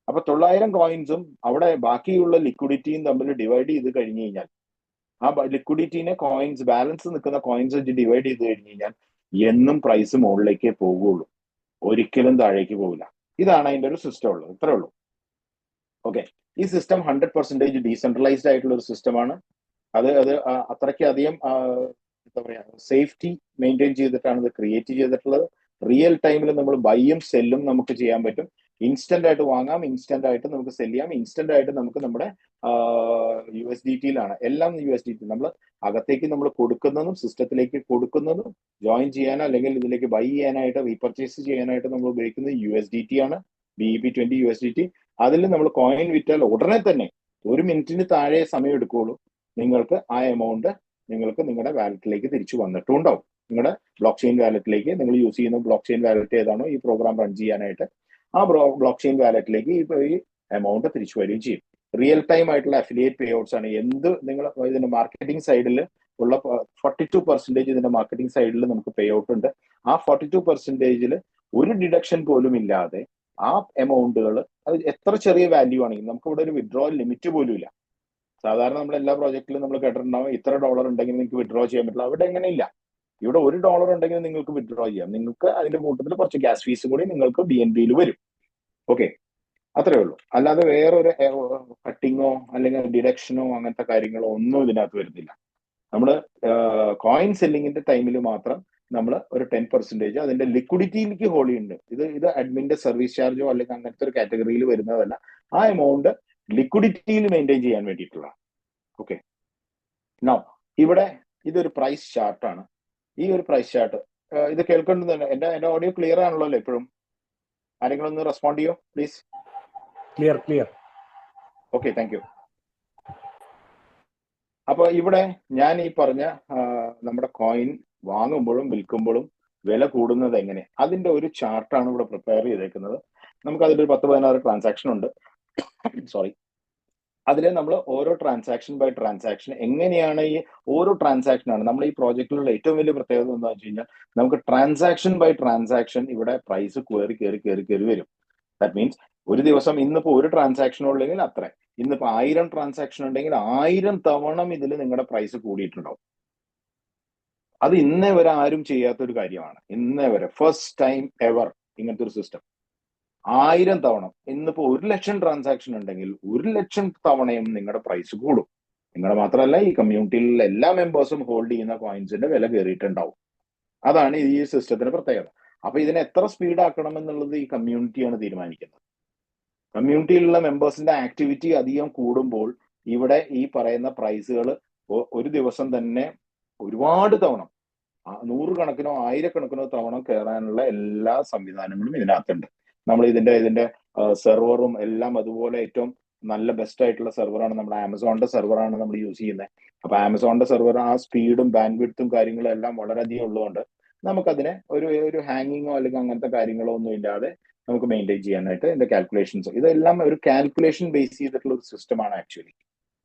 A: അപ്പൊ 900 കോയിൻസും അവിടെ ബാക്കിയുള്ള ലിക്വിഡിറ്റിയും തമ്മിൽ ഡിവൈഡ് ചെയ്ത് കഴിഞ്ഞു കഴിഞ്ഞാൽ ആ ലിക്വിഡിറ്റിനെ കോയിൻസ് ബാലൻസ് നിൽക്കുന്ന കോയിൻസ് വെച്ച് ഡിവൈഡ് ചെയ്ത് കഴിഞ്ഞു കഴിഞ്ഞാൽ എന്നും പ്രൈസ് മുകളിലേക്കേ പോകുള്ളൂ, ഒരിക്കലും താഴേക്ക് പോകില്ല. ഇതാണ് അതിന്റെ ഒരു സിസ്റ്റം ഉള്ളത്. ഇത്രേ ഉള്ളൂ. ഓക്കെ, ഈ സിസ്റ്റം 100% ഡീസെൻട്രലൈസ്ഡ് ആയിട്ടുള്ള ഒരു സിസ്റ്റമാണ്. അത് അത്രയ്ക്ക് അധികം എന്താ പറയാ സേഫ്റ്റി മെയിൻറ്റെയിൻ ചെയ്തിട്ടാണ് ഇത് ക്രിയേറ്റ് ചെയ്തിട്ടുള്ളത്. റിയൽ ടൈമിൽ നമ്മൾ ബൈയും സെല്ലും നമുക്ക് ചെയ്യാൻ പറ്റും. ഇൻസ്റ്റന്റ് ആയിട്ട് വാങ്ങാം, ഇൻസ്റ്റന്റ് ആയിട്ട് നമുക്ക് സെല് ചെയ്യാം, ഇൻസ്റ്റന്റ് ആയിട്ട് നമുക്ക് നമ്മുടെ USDT-യിലാണ് എല്ലാം. USDT നമ്മൾ അകത്തേക്ക് നമ്മൾ കൊടുക്കുന്നതും സിസ്റ്റത്തിലേക്ക് കൊടുക്കുന്നതും ജോയിൻ ചെയ്യാനോ അല്ലെങ്കിൽ ഇതിലേക്ക് ബൈ ചെയ്യാനായിട്ട് റീപർച്ചേസ് ചെയ്യാനായിട്ട് നമ്മൾ ഉപയോഗിക്കുന്നത് USDT ആണ്, BEP20 USDT. അതിൽ നമ്മൾ കോയിൻ വിറ്റാൽ ഉടനെ തന്നെ 1 മിനിറ്റിന് താഴെ സമയം എടുക്കുകയുള്ളൂ, നിങ്ങൾക്ക് ആ എമൗണ്ട് നിങ്ങൾക്ക് നിങ്ങളുടെ വാലറ്റിലേക്ക് തിരിച്ചു വന്നിട്ടുണ്ടാവും. നിങ്ങളുടെ ബ്ലോക്ക് ചെയിൻ വാലറ്റിലേക്ക്, നിങ്ങൾ യൂസ് ചെയ്യുന്ന ബ്ലോക്ക് ചെയിൻ വാലറ്റ് ഏതാണോ ഈ പ്രോഗ്രാം റൺ ചെയ്യാനായിട്ട്, ആ ബ്ലോക്ക് ചെയിൻ വാലറ്റിലേക്ക് ഈ എമൗണ്ട് തിരിച്ചു വരികയും ചെയ്യും. റിയൽ ടൈം ആയിട്ടുള്ള അഫിലിയേറ്റ് പേ ഔട്ട്സ് ആണ്. എന്ത് നിങ്ങൾ ഇതിന്റെ മാർക്കറ്റിംഗ് സൈഡിൽ ഉള്ള 42% ഇതിന്റെ മാർക്കറ്റിംഗ് സൈഡിൽ നമുക്ക് പേ ഔട്ട് ഉണ്ട്. ആ 42%-ൽ ഒരു ഡിഡക്ഷൻ പോലും ഇല്ലാതെ ആ എമൗണ്ടുകൾ, അത് എത്ര ചെറിയ വാല്യൂ ആണെങ്കിലും നമുക്ക് ഇവിടെ ഒരു വിഡ്രോവൽ ലിമിറ്റ് പോലും ഇല്ല. സാധാരണ നമ്മൾ എല്ലാ പ്രോജക്റ്റിലും നമ്മൾ കേട്ടിട്ടുണ്ടാവും ഇത്ര ഡോളർ ഉണ്ടെങ്കിൽ നിങ്ങൾക്ക് വിഡ്രോ ചെയ്യാൻ പറ്റില്ല. അവിടെ എങ്ങനെയില്ല. ഇവിടെ $1 ഉണ്ടെങ്കിൽ നിങ്ങൾക്ക് വിഡ്രോ ചെയ്യാം. നിങ്ങൾക്ക് അതിന്റെ കൂട്ടത്തിൽ കുറച്ച് ഗ്യാസ് ഫീസ് കൂടി നിങ്ങൾക്ക് BNB-യിൽ വരും. ഓക്കെ, അത്രേ ഉള്ളൂ. അല്ലാതെ വേറൊരു കട്ടിങ്ങോ അല്ലെങ്കിൽ ഡിഡക്ഷനോ അങ്ങനത്തെ കാര്യങ്ങളോ ഒന്നും ഇതിനകത്ത് വരുന്നില്ല. നമ്മൾ കോയിൻ സെല്ലിങ്ങിന്റെ ടൈമിൽ മാത്രം നമ്മൾ ഒരു 10% അതിന്റെ ലിക്വിഡിറ്റിയിലേക്ക് ഹോൾഡ് ചെയ്യുന്നുണ്ട്. ഇത് അഡ്മിന്റെ സർവീസ് ചാർജോ അല്ലെങ്കിൽ അങ്ങനത്തെ ഒരു കാറ്റഗറിയിൽ വരുന്നതല്ല. ആ എമൗണ്ട് ലിക്വിഡിറ്റിയിൽ മെയിൻറ്റെയിൻ ചെയ്യാൻ വേണ്ടിയിട്ടുള്ള. ഓക്കെ, നോ ഇവിടെ ഇതൊരു പ്രൈസ് ചാർട്ടാണ്. ഈ ഒരു പ്രൈസ് ചാർട്ട് ഇത് കേൾക്കേണ്ടത് എന്റെ ഓഡിയോ ക്ലിയർ ആണല്ലോ അല്ലേ? എപ്പോഴും ആരെങ്കിലും ഒന്ന് റെസ്പോണ്ട് ചെയ്യോ please?
B: Clear.
A: Okay, thank you. അപ്പൊ ഇവിടെ ഞാൻ ഈ പറഞ്ഞ നമ്മുടെ കോയിൻ വാങ്ങുമ്പോഴും വിൽക്കുമ്പോഴും വില കൂടുന്നത് എങ്ങനെ, അതിന്റെ ഒരു ചാർട്ടാണ് ഇവിടെ പ്രിപ്പയർ ചെയ്തേക്കുന്നത്. നമുക്ക് അതിലൊരു 10-16 ട്രാൻസാക്ഷൻ ഉണ്ട്. സോറി, അതിൽ നമ്മൾ ഓരോ ട്രാൻസാക്ഷൻ ബൈ ട്രാൻസാക്ഷൻ എങ്ങനെയാണ് ഈ ഓരോ ട്രാൻസാക്ഷനാണ് നമ്മൾ ഈ പ്രോജക്റ്റിലുള്ള ഏറ്റവും വലിയ പ്രത്യേകത എന്താണെന്ന് വെച്ച് കഴിഞ്ഞാൽ നമുക്ക് ട്രാൻസാക്ഷൻ ബൈ ട്രാൻസാക്ഷൻ ഇവിടെ പ്രൈസ് കയറി വരും. ദാറ്റ് മീൻസ് ഒരു ദിവസം ഇന്നിപ്പോ ഒരു ട്രാൻസാക്ഷൻ ഉള്ളെങ്കിൽ അത്ര, ഇന്നിപ്പോ 1000 ട്രാൻസാക്ഷൻ ഉണ്ടെങ്കിൽ 1000 തവണ ഇതിൽ നിങ്ങളുടെ പ്രൈസ് കൂടിയിട്ടുണ്ടാവും. അത് ഇന്നേ വരെ ആരും ചെയ്യാത്തൊരു കാര്യമാണ്. ഇന്നേ വരെ ഫസ്റ്റ് ടൈം എവർ ഇങ്ങനത്തെ ഒരു സിസ്റ്റം. 1000 തവണ. ഇന്നിപ്പോ 1,00,000 ട്രാൻസാക്ഷൻ ഉണ്ടെങ്കിൽ 1,00,000 തവണയും നിങ്ങളുടെ പ്രൈസ് കൂടും. നിങ്ങളുടെ മാത്രമല്ല ഈ കമ്മ്യൂണിറ്റിയിലുള്ള എല്ലാ മെമ്പേഴ്സും ഹോൾഡ് ചെയ്യുന്ന കോയിൻസിന്റെ വില കയറിയിട്ടുണ്ടാവും. അതാണ് ഈ സിസ്റ്റത്തിന്റെ പ്രത്യേകത. അപ്പൊ ഇതിനെ എത്ര സ്പീഡ് ആക്കണം എന്നുള്ളത് ഈ കമ്മ്യൂണിറ്റിയാണ് തീരുമാനിക്കുന്നത്. കമ്മ്യൂണിറ്റിയിലുള്ള മെമ്പേഴ്സിന്റെ ആക്ടിവിറ്റി അധികം കൂടുമ്പോൾ ഇവിടെ ഈ പറയുന്ന പ്രൈസുകൾ ഒരു ദിവസം തന്നെ ഒരുപാട് തവണ 100 കണക്കിനോ 1000 കണക്കിനോ തവണ കയറാനുള്ള എല്ലാ സംവിധാനങ്ങളും ഇതിനകത്തുണ്ട്. നമ്മൾ ഇതിന്റെ സെർവറും എല്ലാം അതുപോലെ ഏറ്റവും നല്ല ബെസ്റ്റ് ആയിട്ടുള്ള സെർവറാണ്, നമ്മുടെ ആമസോണിന്റെ സെർവറാണ് നമ്മൾ യൂസ് ചെയ്യുന്നത്. അപ്പൊ ആമസോണിന്റെ സെർവർ ആ സ്പീഡും ബാൻഡ് വിഡ്ത്തും കാര്യങ്ങളും എല്ലാം വളരെയധികം ഉള്ളതുകൊണ്ട് നമുക്കതിനെ ഒരു ഹാങ്ങിങ്ങോ അല്ലെങ്കിൽ അങ്ങനത്തെ കാര്യങ്ങളോ ഒന്നും ഇല്ലാതെ നമുക്ക് മെയിൻറ്റെയിൻ ചെയ്യാനായിട്ട് ഇതിന്റെ കാൽക്കുലേഷൻസ്, ഇതെല്ലാം ഒരു കാൽക്കുലേഷൻ ബേസ് ചെയ്തിട്ടുള്ള ഒരു സിസ്റ്റമാണ് ആക്ച്വലി.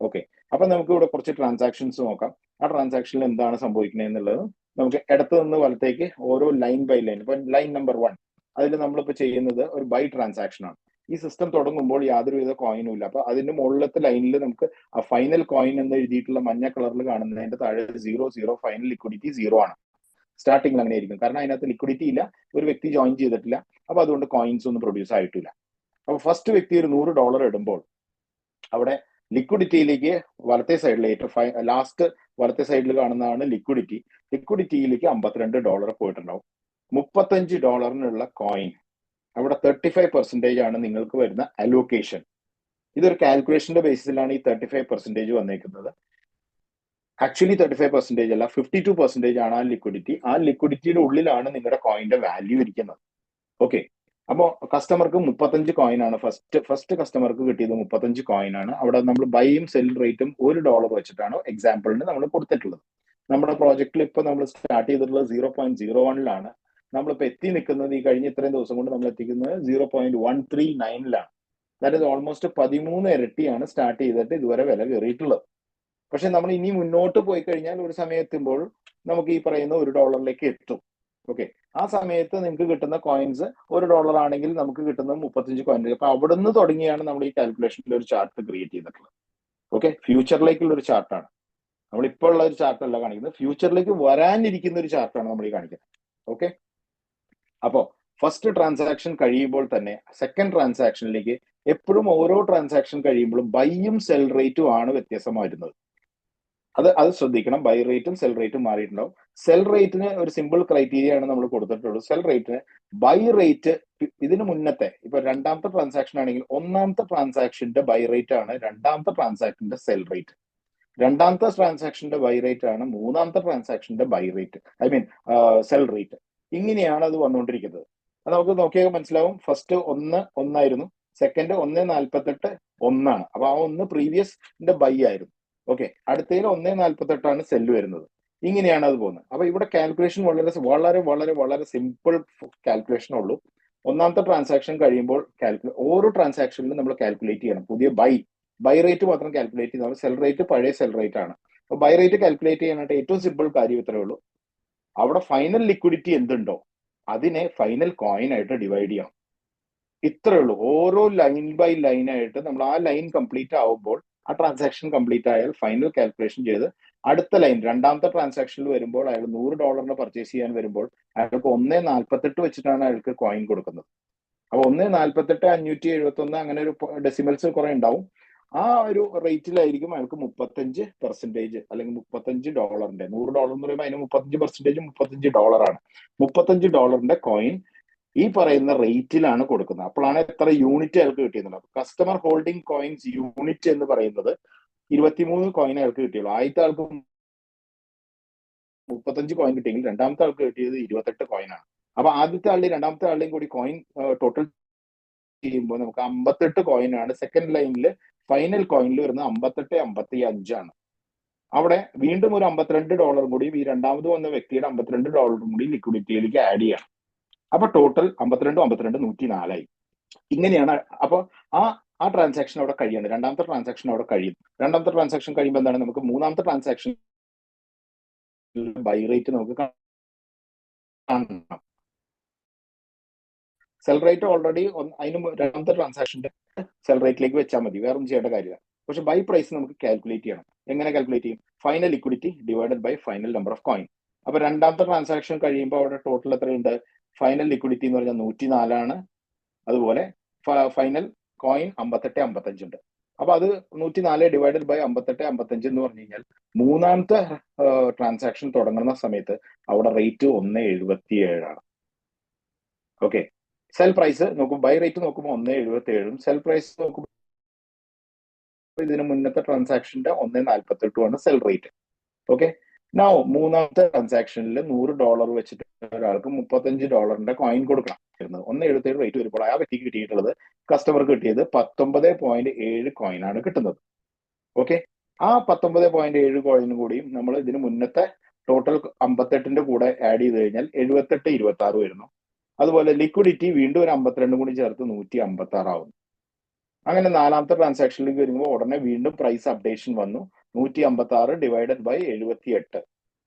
A: ഓക്കെ, അപ്പൊ നമുക്ക് ഇവിടെ കുറച്ച് ട്രാൻസാക്ഷൻസ് നോക്കാം. ആ ട്രാൻസാക്ഷനിൽ എന്താണ് സംഭവിക്കുന്നത് എന്നുള്ളത് നമുക്ക് ഇടത്ത് നിന്ന് വലത്തേക്ക് ഓരോ ലൈൻ ബൈ ലൈൻ. ഇപ്പൊ ലൈൻ നമ്പർ 1 അതിൽ നമ്മളിപ്പോൾ ചെയ്യുന്നത് ഒരു ബൈ ട്രാൻസാക്ഷൻ ആണ്. ഈ സിസ്റ്റം തുടങ്ങുമ്പോൾ യാതൊരുവിധ കോയിനും ഇല്ല. അപ്പൊ അതിന്റെ മുകളിലത്തെ ലൈനിൽ നമുക്ക് ആ ഫൈനൽ കോയിൻ എന്ന് എഴുതിയിട്ടുള്ള മഞ്ഞ കളറിൽ കാണുന്നതിന്റെ താഴെ 0 ഫൈനൽ ലിക്വിഡിറ്റി 0 ആണ്. സ്റ്റാർട്ടിംഗിൽ അങ്ങനെ ആയിരിക്കും, കാരണം അതിനകത്ത് ലിക്വിഡിറ്റി ഇല്ല, ഒരു വ്യക്തി ജോയിൻ ചെയ്തിട്ടില്ല, അപ്പൊ അതുകൊണ്ട് കോയിൻസ് ഒന്നും പ്രൊഡ്യൂസ് ആയിട്ടില്ല. അപ്പൊ ഫസ്റ്റ് വ്യക്തി ഒരു $100 ഇടുമ്പോൾ അവിടെ ലിക്വിഡിറ്റിയിലേക്ക് വലത്തെ സൈഡിലേക്ക് ലാസ്റ്റ് വലത്തെ സൈഡിൽ കാണുന്നതാണ് ലിക്വിഡിറ്റി. ലിക്വിഡിറ്റിയിലേക്ക് $52 പോയിട്ടുണ്ടാവും. $35 കോയിൻ അവിടെ 35% ആണ് നിങ്ങൾക്ക് വരുന്ന അലോക്കേഷൻ. ഇതൊരു കാൽക്കുലേഷന്റെ ബേസിസിലാണ് ഈ 35% വന്നേക്കുന്നത്. ആക്ച്വലി 35% അല്ല, 52% ആണ് ആ ലിക്വിഡിറ്റി. ആ ലിക്വിഡിറ്റിയുടെ ഉള്ളിലാണ് നിങ്ങളുടെ കോയിന്റെ വാല്യൂ ഇരിക്കുന്നത്. ഓക്കെ, അപ്പോൾ കസ്റ്റമർക്ക് 35 കോയിൻ ആണ് ഫസ്റ്റ് കസ്റ്റമർക്ക് കിട്ടിയത് 35 കോയിൻ ആണ്. അവിടെ നമ്മൾ ബൈയും സെൽ റേറ്റും $1 വെച്ചിട്ടാണ് എക്സാമ്പിളിന് നമ്മൾ കൊടുത്തിട്ടുള്ളത്. നമ്മുടെ പ്രോജക്റ്റിൽ ഇപ്പൊ നമ്മൾ സ്റ്റാർട്ട് ചെയ്തിട്ടുള്ളത് 0.01 നമ്മളിപ്പോ എത്തി നിൽക്കുന്നത് ഈ കഴിഞ്ഞ ഇത്രയും ദിവസം കൊണ്ട് നമ്മൾ എത്തിക്കുന്നത് 0.139 ദാറ്റ് ഇസ് ഓൾമോസ്റ്റ് 13 ഇരട്ടിയാണ് സ്റ്റാർട്ട് ചെയ്തിട്ട് ഇതുവരെ വില കയറിയിട്ടുള്ളത്. പക്ഷെ നമ്മൾ ഇനി മുന്നോട്ട് പോയി കഴിഞ്ഞാൽ ഒരു സമയം എത്തുമ്പോൾ നമുക്ക് ഈ പറയുന്ന $1 എത്തും. ഓക്കെ, ആ സമയത്ത് നിങ്ങൾക്ക് കിട്ടുന്ന കോയിൻസ് $1 ആണെങ്കിൽ നമുക്ക് കിട്ടുന്നത് 35 കോയിൻ. അപ്പൊ അവിടുന്ന് തുടങ്ങിയാണ് നമ്മൾ ഈ കാൽക്കുലേഷനിൽ ഒരു ചാർട്ട് ക്രിയേറ്റ് ചെയ്തിട്ടുള്ളത്. ഓക്കെ, ഫ്യൂച്ചറിലേക്കുള്ള ഒരു ചാർട്ടാണ് നമ്മൾ ഇപ്പോൾ ഉള്ള ഒരു ചാർട്ട് അല്ല കാണിക്കുന്നത്, ഫ്യൂച്ചറിലേക്ക് വരാനിരിക്കുന്ന ഒരു ചാർട്ടാണ് നമ്മൾ ഈ കാണിക്കുന്നത്. ഓക്കെ, അപ്പോ ഫസ്റ്റ് ട്രാൻസാക്ഷൻ കഴിയുമ്പോൾ തന്നെ സെക്കൻഡ് ട്രാൻസാക്ഷനിലേക്ക് എപ്പോഴും ഓരോ ട്രാൻസാക്ഷൻ കഴിയുമ്പോഴും ബൈയും സെൽ റേറ്റും ആണ് വ്യത്യാസം വരുന്നത്. അത് ശ്രദ്ധിക്കണം. ബൈ റേറ്റും സെൽ റേറ്റും മാറിയിട്ടുണ്ടാവും. സെൽ റേറ്റിന് ഒരു സിമ്പിൾ ക്രൈറ്റീരിയ ആണ് നമ്മൾ കൊടുത്തിട്ടുള്ളൂ. സെൽ റേറ്റിന് ബൈ റേറ്റ് ഇതിന് മുന്നത്തെ ഇപ്പൊ രണ്ടാമത്തെ ട്രാൻസാക്ഷൻ ആണെങ്കിൽ ഒന്നാമത്തെ ട്രാൻസാക്ഷന്റെ ബൈ റേറ്റ് ആണ് രണ്ടാമത്തെ ട്രാൻസാക്ഷന്റെ സെൽ റേറ്റ്. രണ്ടാമത്തെ ട്രാൻസാക്ഷന്റെ ബൈ റേറ്റ് ആണ് മൂന്നാമത്തെ ട്രാൻസാക്ഷന്റെ buy rate, I mean sell rate. ഇങ്ങനെയാണ് അത് വന്നുകൊണ്ടിരിക്കുന്നത്. അത് നമുക്ക് നോക്കിയാൽ മനസ്സിലാവും. ഫസ്റ്റ് 1 ആയിരുന്നു, സെക്കൻഡ് 1.48 1 അപ്പൊ ആ 1 പ്രീവിയസിന്റെ ബൈ ആയിരുന്നു. ഓക്കെ, അടുത്തതിൽ 1.48 സെല്ല് വരുന്നത്. ഇങ്ങനെയാണ് അത് പോകുന്നത്. അപ്പൊ ഇവിടെ കാൽക്കുലേഷൻ വളരെ വളരെ വളരെ വളരെ സിമ്പിൾ കാൽക്കുലേഷൻ ഉള്ളൂ. ഒന്നാമത്തെ ട്രാൻസാക്ഷൻ കഴിയുമ്പോൾ ഓരോ ട്രാൻസാക്ഷനിലും നമ്മൾ കാൽക്കുലേറ്റ് ചെയ്യണം. പുതിയ ബൈ റേറ്റ് മാത്രം കാൽക്കുലേറ്റ് ചെയ്താൽ സെൽ റേറ്റ് പഴയ സെൽ റേറ്റ് ആണ്. അപ്പൊ ബൈ റേറ്റ് കാൽക്കുലേറ്റ് ചെയ്യാനായിട്ട് ഏറ്റവും സിമ്പിൾ കാര്യം ഇത്രയേ ഉള്ളൂ. അവിടെ ഫൈനൽ ലിക്വിഡിറ്റി എന്തുണ്ടോ അതിനെ ഫൈനൽ കോയിൻ ആയിട്ട് ഡിവൈഡ് ചെയ്യണം. ഇത്രയേ ഉള്ളൂ. ഓരോ ലൈൻ ബൈ ലൈൻ ആയിട്ട് നമ്മൾ ആ ലൈൻ കംപ്ലീറ്റ് ആവുമ്പോൾ, ആ ട്രാൻസാക്ഷൻ കംപ്ലീറ്റ് ആയാൽ ഫൈനൽ കാൽക്കുലേഷൻ ചെയ്ത് അടുത്ത ലൈൻ രണ്ടാമത്തെ ട്രാൻസാക്ഷനിൽ വരുമ്പോൾ അയാൾ $100 പർച്ചേസ് ചെയ്യാൻ വരുമ്പോൾ അയാൾക്ക് 1.48 വെച്ചിട്ടാണ് അയാൾക്ക് കോയിൻ കൊടുക്കുന്നത്. അപ്പൊ 1.48 571 അങ്ങനെ ഒരു ഡെസിമൽസ് കുറെ ഉണ്ടാവും. ആ ഒരു റേറ്റിലായിരിക്കും അയാൾക്ക് 35% അല്ലെങ്കിൽ $35 $100 എന്ന് പറയുമ്പോൾ അതിന് 35% $35 ആണ്. $35 കോയിൻ ഈ പറയുന്ന റേറ്റിലാണ് കൊടുക്കുന്നത്. അപ്പോഴാണ് എത്ര യൂണിറ്റ് അയാൾക്ക് കിട്ടിയെന്നുള്ളത്. കസ്റ്റമർ ഹോൾഡിംഗ് കോയിൻസ് യൂണിറ്റ് എന്ന് പറയുന്നത് 23 കോയിൻ അയാൾക്ക് കിട്ടിയുള്ളൂ. ആദ്യത്തെ ആൾക്ക് 35 കോയിൻ കിട്ടിയെങ്കിൽ രണ്ടാമത്തെ ആൾക്ക് കിട്ടിയത് 28 കോയിനാണ്. അപ്പൊ ആദ്യത്തെ ആളുടെയും രണ്ടാമത്തെ ആളുടെയും കൂടി കോയിൻ ടോട്ടൽ ചെയ്യുമ്പോൾ നമുക്ക് 58 കോയിൻ ആണ്. സെക്കൻഡ് ലൈനിൽ ഫൈനൽ കോയിനിൽ വരുന്നത് 58 55 ആണ്. അവിടെ വീണ്ടും ഒരു $52 കൂടി ഈ രണ്ടാമത് വന്ന വ്യക്തിയുടെ $52 കൂടി ലിക്വിഡിറ്റിയിലേക്ക് ആഡ് ചെയ്യണം. അപ്പൊ ടോട്ടൽ 52 104 ഇങ്ങനെയാണ്. അപ്പൊ ആ ട്രാൻസാക്ഷൻ അവിടെ കഴിയാണ്. രണ്ടാമത്തെ ട്രാൻസാക്ഷൻ അവിടെ കഴിയും. രണ്ടാമത്തെ ട്രാൻസാക്ഷൻ കഴിയുമ്പോൾ എന്താണ്, നമുക്ക് മൂന്നാമത്തെ ട്രാൻസാക്ഷൻ ബൈ റേറ്റ് നമുക്ക് കാണണം. സെൽ റേറ്റ് ഓൾറെഡി അതിന് രണ്ടാമത്തെ ട്രാൻസാക്ഷന്റെ സെൽ റേറ്റിലേക്ക് വെച്ചാൽ മതി, വേറെ ഒന്നും ചെയ്യേണ്ട കാര്യമില്ല. പക്ഷെ ബൈ പ്രൈസ് നമുക്ക് കാൽക്കുലേറ്റ് ചെയ്യണം. എങ്ങനെ കാൽക്കുലേറ്റ് ചെയ്യും? Final liquidity divided by final number of coin. അപ്പൊ രണ്ടാമത്തെ ട്രാൻസാക്ഷൻ കഴിയുമ്പോൾ അവിടെ ടോട്ടൽ എത്രയുണ്ട്? ഫൈനൽ ലിക്വിഡിറ്റി എന്ന് പറഞ്ഞാൽ 104 ആണ്. അതുപോലെ ഫൈനൽ കോയിൻ 58 55 ഉണ്ട്. അപ്പൊ അത് 104 ഡിവൈഡഡ് ബൈ 58 55 എന്ന് പറഞ്ഞു കഴിഞ്ഞാൽ മൂന്നാമത്തെ ട്രാൻസാക്ഷൻ തുടങ്ങുന്ന സമയത്ത് അവിടെ റേറ്റ് 1.77 ആണ്. ഓക്കെ, സെൽ പ്രൈസ് നോക്കും, ബൈ റേറ്റ് നോക്കുമ്പോൾ 1.77 സെൽ പ്രൈസ് നോക്കുമ്പോൾ ഇതിന് മുന്നത്തെ ട്രാൻസാക്ഷന്റെ 1.48 ആണ് സെൽ റേറ്റ്. ഓക്കെ, നൗ മൂന്നാമത്തെ ട്രാൻസാക്ഷനിൽ $100 വെച്ചിട്ട് ഒരാൾക്ക് $35 കോയിൻ കൊടുക്കണം. 1.77 റേറ്റ് വരുമ്പോൾ ആ വ്യക്തിക്ക് കിട്ടിയിട്ടുള്ളത്, കസ്റ്റമർക്ക് കിട്ടിയത് 19.7 കോയിനാണ് കിട്ടുന്നത്. ഓക്കെ, ആ 19.7 കോയിനും കൂടിയും നമ്മൾ ഇതിന് മുന്നത്തെ ടോട്ടൽ 58ന്റെ കൂടെ ആഡ് ചെയ്ത് കഴിഞ്ഞാൽ 78-26 വരുന്നു. അതുപോലെ ലിക്വിഡിറ്റി വീണ്ടും ഒരു 52 കൂടി ചേർത്ത് 156 ആവുന്നു. അങ്ങനെ നാലാമത്തെ ട്രാൻസാക്ഷനിലേക്ക് വരുമ്പോൾ ഉടനെ വീണ്ടും പ്രൈസ് അപ്ഡേഷൻ വന്നു. 156 ഡിവൈഡഡ് ബൈ 78.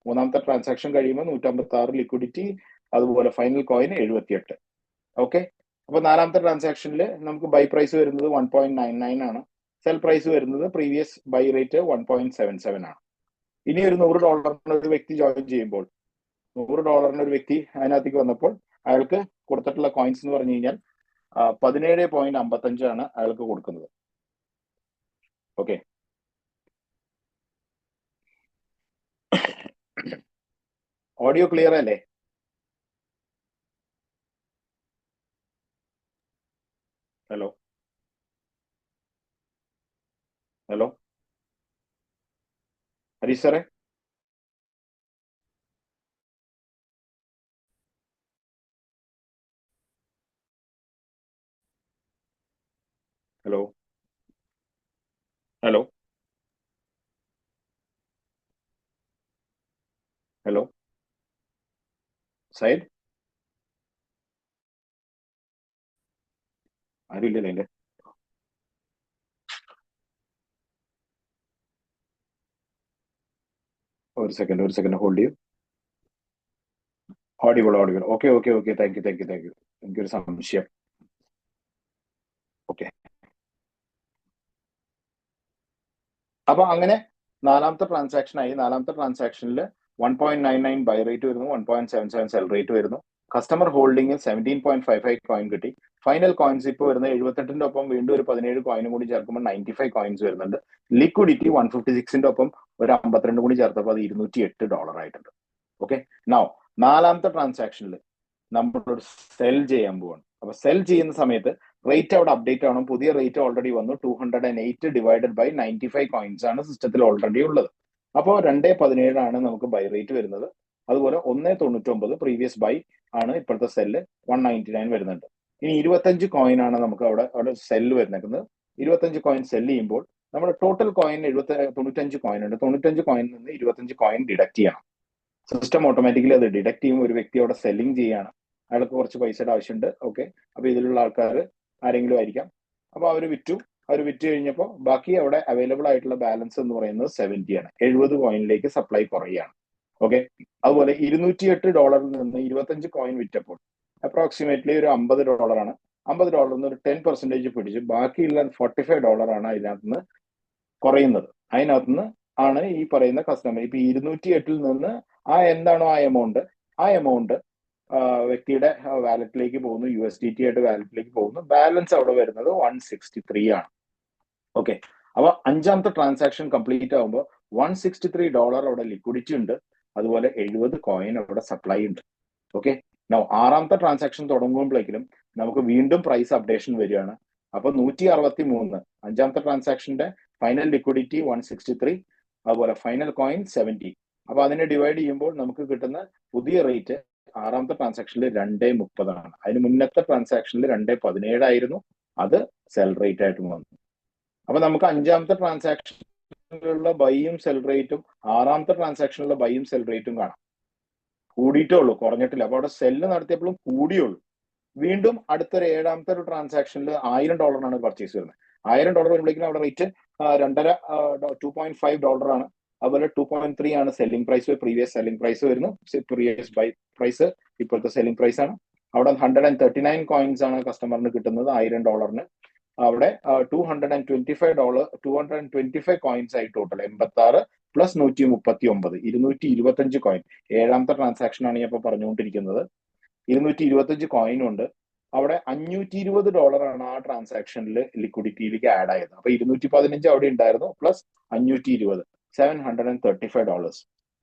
A: മൂന്നാമത്തെ ട്രാൻസാക്ഷൻ കഴിയുമ്പോൾ 156 ലിക്വിഡിറ്റി, അതുപോലെ ഫൈനൽ കോയിൻ 78. ഓക്കെ, അപ്പൊ നാലാമത്തെ ട്രാൻസാക്ഷനിൽ നമുക്ക് ബൈ പ്രൈസ് വരുന്നത് 1.99 ആണ്. സെൽ പ്രൈസ് വരുന്നത് പ്രീവിയസ് ബൈ റേറ്റ് 1.77 ആണ്. ഇനി ഒരു $100 ഒരു വ്യക്തി ജോയിൻ ചെയ്യുമ്പോൾ, $100 ഒരു വ്യക്തി അതിനകത്തേക്ക് വന്നപ്പോൾ അയാൾക്ക് കൊടുത്തിട്ടുള്ള കോയിൻസ് എന്ന് പറഞ്ഞു കഴിഞ്ഞാൽ 17.55 ആണ് അയാൾക്ക് കൊടുക്കുന്നത്. ഓക്കെ, ഓഡിയോ ക്ലിയർ അല്ലേ? ഹലോ ഹലോ ഹരീഷ് സാറേ, ഹലോ ഹലോ ഹലോ സൈഡ്, ആരും ഇല്ലല്ലേ എന്റെ? ഒരു സെക്കൻഡ് ഹോൾഡ് ചെയ്യൂ. ഓഡിബിൾ. Okay, thank you. എനിക്കൊരു സംശയം. ഓക്കെ, അപ്പൊ അങ്ങനെ നാലാമത്തെ ട്രാൻസാക്ഷൻ ആയി. നാലാമത്തെ ട്രാൻസാക്ഷനിൽ 1.99 ബൈ റേറ്റ് വരുന്നു, 1.77 സെൽ റേറ്റ് വരുന്നു. കസ്റ്റമർ ഹോൾഡിംഗ് 17.55 കോയിൻ കിട്ടി. ഫൈനൽ കോയിൻസ് ഇപ്പോൾ വരുന്നത് 78ന്റെ ഒപ്പം വീണ്ടും ഒരു 17 കോയിനും കൂടി ചേർക്കുമ്പോൾ 95 കോയിൻസ് വരുന്നുണ്ട്. ലിക്വിഡിറ്റി 156ന്റെ ഒപ്പം ഒരു 52 കൂടി ചേർത്തപ്പോൾ അത് $208 ആയിട്ടുണ്ട്. ഓക്കെ, നൗ നാലാമത്തെ ട്രാൻസാക്ഷനിൽ നമ്മളൊരു സെൽ ചെയ്യാൻ പോവാണ്. അപ്പൊ സെൽ ചെയ്യുന്ന സമയത്ത് റേറ്റ് അവിടെ അപ്ഡേറ്റ് ആവണം. പുതിയ റേറ്റ് ഓൾറെഡി വന്നു. 208 ഡിവൈഡഡ് ബൈ 95 കോയിൻസ് ആണ് സിസ്റ്റത്തിൽ ഓൾറെഡി ഉള്ളത്. അപ്പോൾ 2.17 ആണ് നമുക്ക് ബൈ റേറ്റ് വരുന്നത്. അതുപോലെ 1.99 പ്രീവിയസ് ബൈ ആണ് ഇപ്പോഴത്തെ സെല്ല് 199 വരുന്നുണ്ട്. ഇനി 25 കോയിൻ ആണ് നമുക്ക് അവിടെ സെല്ല് വരുന്നത്. 25 കോയിൻ സെല് ചെയ്യുമ്പോൾ നമ്മുടെ ടോട്ടൽ കോയിൻ 95 കോയിൻ ഉണ്ട്. 95 കോയിനിൽ നിന്ന് 25 കോയിൻ ഡിഡക്ട് ചെയ്യണം. സിസ്റ്റം ഓട്ടോമാറ്റിക്കലി അത് ഡിഡക്ട് ചെയ്യും. ഒരു വ്യക്തി അവിടെ സെല്ലിംഗ് ചെയ്യാണ്, അയാൾക്ക് കുറച്ച് പൈസയുടെ ആവശ്യമുണ്ട്. ഓക്കെ, അപ്പൊ ഇതിലുള്ള ആൾക്കാർ ആരെങ്കിലും ആയിരിക്കാം. അപ്പൊ അവർ വിറ്റു കഴിഞ്ഞപ്പോൾ ബാക്കി അവിടെ അവൈലബിൾ ആയിട്ടുള്ള ബാലൻസ് എന്ന് പറയുന്നത് 70 ആണ്. 70 കോയിനിലേക്ക് സപ്ലൈ കുറയുകയാണ്. ഓക്കെ, അതുപോലെ $208 നിന്ന് 25 കോയിൻ വിറ്റപ്പോൾ അപ്രോക്സിമേറ്റ്ലി ഒരു $50 ആണ്. $50 ഒരു 10% പിടിച്ച് ബാക്കിയുള്ള $45 ആണ് അതിനകത്ത് നിന്ന് കുറയുന്നത്. അതിനകത്ത് നിന്ന് ആണ് ഈ പറയുന്ന കസ്റ്റമർ ഇപ്പൊ 208 നിന്ന് എന്താണോ ആ എമൗണ്ട് വ്യക്തിയുടെ വാലറ്റിലേക്ക് പോകുന്നു, USDT ആയിട്ട് വാലറ്റിലേക്ക് പോകുന്നു. ബാലൻസ് അവിടെ വരുന്നത് 163 ആണ്. ഓക്കെ, അപ്പൊ അഞ്ചാമത്തെ ട്രാൻസാക്ഷൻ കംപ്ലീറ്റ് ആകുമ്പോൾ $163 അവിടെ ലിക്വിഡിറ്റി ഉണ്ട്. അതുപോലെ 70 കോയിൻ അവിടെ സപ്ലൈ ഉണ്ട്. ഓക്കെ, ആറാമത്തെ ട്രാൻസാക്ഷൻ തുടങ്ങുമ്പോഴേക്കും നമുക്ക് വീണ്ടും പ്രൈസ് അപ്ഡേഷൻ വരികയാണ്. അപ്പൊ 163, അഞ്ചാമത്തെ ട്രാൻസാക്ഷന്റെ ഫൈനൽ ലിക്വിഡിറ്റി 163, അതുപോലെ ഫൈനൽ കോയിൻ 70. അപ്പൊ അതിനെ ഡിവൈഡ് ചെയ്യുമ്പോൾ നമുക്ക് കിട്ടുന്ന പുതിയ റേറ്റ് ആറാമത്തെ ട്രാൻസാക്ഷനിൽ 2.30 ആണ്. അതിന് മുന്നത്തെ ട്രാൻസാക്ഷനിൽ 2.17 ആയിരുന്നു. അത് സെൽ റേറ്റ് ആയിട്ട് വന്നു. അപ്പൊ നമുക്ക് അഞ്ചാമത്തെ ട്രാൻസാക്ഷനിലുള്ള ബൈയും സെൽ റേറ്റും ആറാമത്തെ ട്രാൻസാക്ഷനിലുള്ള ബൈയും സെൽ റേറ്റും കാണാം. കൂടിയിട്ടേ ഉള്ളൂ, കുറഞ്ഞിട്ടില്ല. അപ്പൊ അവിടെ സെല്ല് നടത്തിയപ്പോഴും കൂടിയുള്ളൂ. വീണ്ടും അടുത്തൊരു ഏഴാമത്തെ ഒരു ട്രാൻസാക്ഷനിൽ $1000 പർച്ചേസ് വരുന്നത്. $1000 വരുമ്പോഴേക്കും അവിടെ റേറ്റ് 2.5 ആണ്. അതുപോലെ 2.3 ആണ് selling price. Previous selling price വരുന്നു. പ്രീവിയസ് ബൈ പ്രൈസ് ഇപ്പോഴത്തെ സെല്ലിംഗ് പ്രൈസ് ആണ്. അവിടെ 139 കോയിൻസ് ആണ് കസ്റ്റമറിന് കിട്ടുന്നത്. $1000 അവിടെ $225 കോയിൻസ് ആയി ടോട്ടൽ 86 പ്ലസ് 139 225 കോയിൻ. ഏഴാമത്തെ ട്രാൻസാക്ഷൻ ആണ് ഞാൻ ഇപ്പൊ പറഞ്ഞുകൊണ്ടിരിക്കുന്നത്. 225 കോയിനും ഉണ്ട്. അവിടെ $520 ആണ് ആ ട്രാൻസാക്ഷനിൽ ലിക്വിഡിറ്റിയിലേക്ക് ആഡ് ആയത്. അപ്പൊ 215 അവിടെ ഉണ്ടായിരുന്നു, പ്ലസ് 520 $735.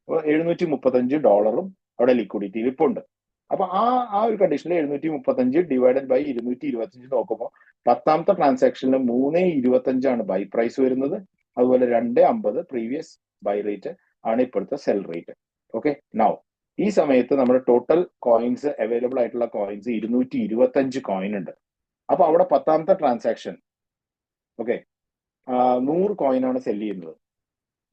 A: അപ്പൊ $735 അവിടെ ലിക്വിഡിറ്റിയിൽ ഇപ്പൊ ഉണ്ട്. അപ്പൊ ആ ഒരു കണ്ടീഷനിൽ 735 ഡിവൈഡഡ് ബൈ 225 നോക്കുമ്പോൾ പത്താമത്തെ ട്രാൻസാക്ഷനിൽ 3.25 ആണ് ബൈ പ്രൈസ് വരുന്നത്. അതുപോലെ 2.50 പ്രീവിയസ് ബൈ റേറ്റ് ആണ് ഇപ്പോഴത്തെ സെൽ റേറ്റ്. ഓക്കെ, നൗ ഈ സമയത്ത് നമ്മുടെ ടോട്ടൽ കോയിൻസ് അവൈലബിൾ ആയിട്ടുള്ള കോയിൻസ് 225 കോയിൻ ഉണ്ട്. അപ്പൊ അവിടെ 10ാമത്തെ ട്രാൻസാക്ഷൻ ഓക്കെ 100 കോയിനാണ് സെല് ചെയ്യുന്നത്.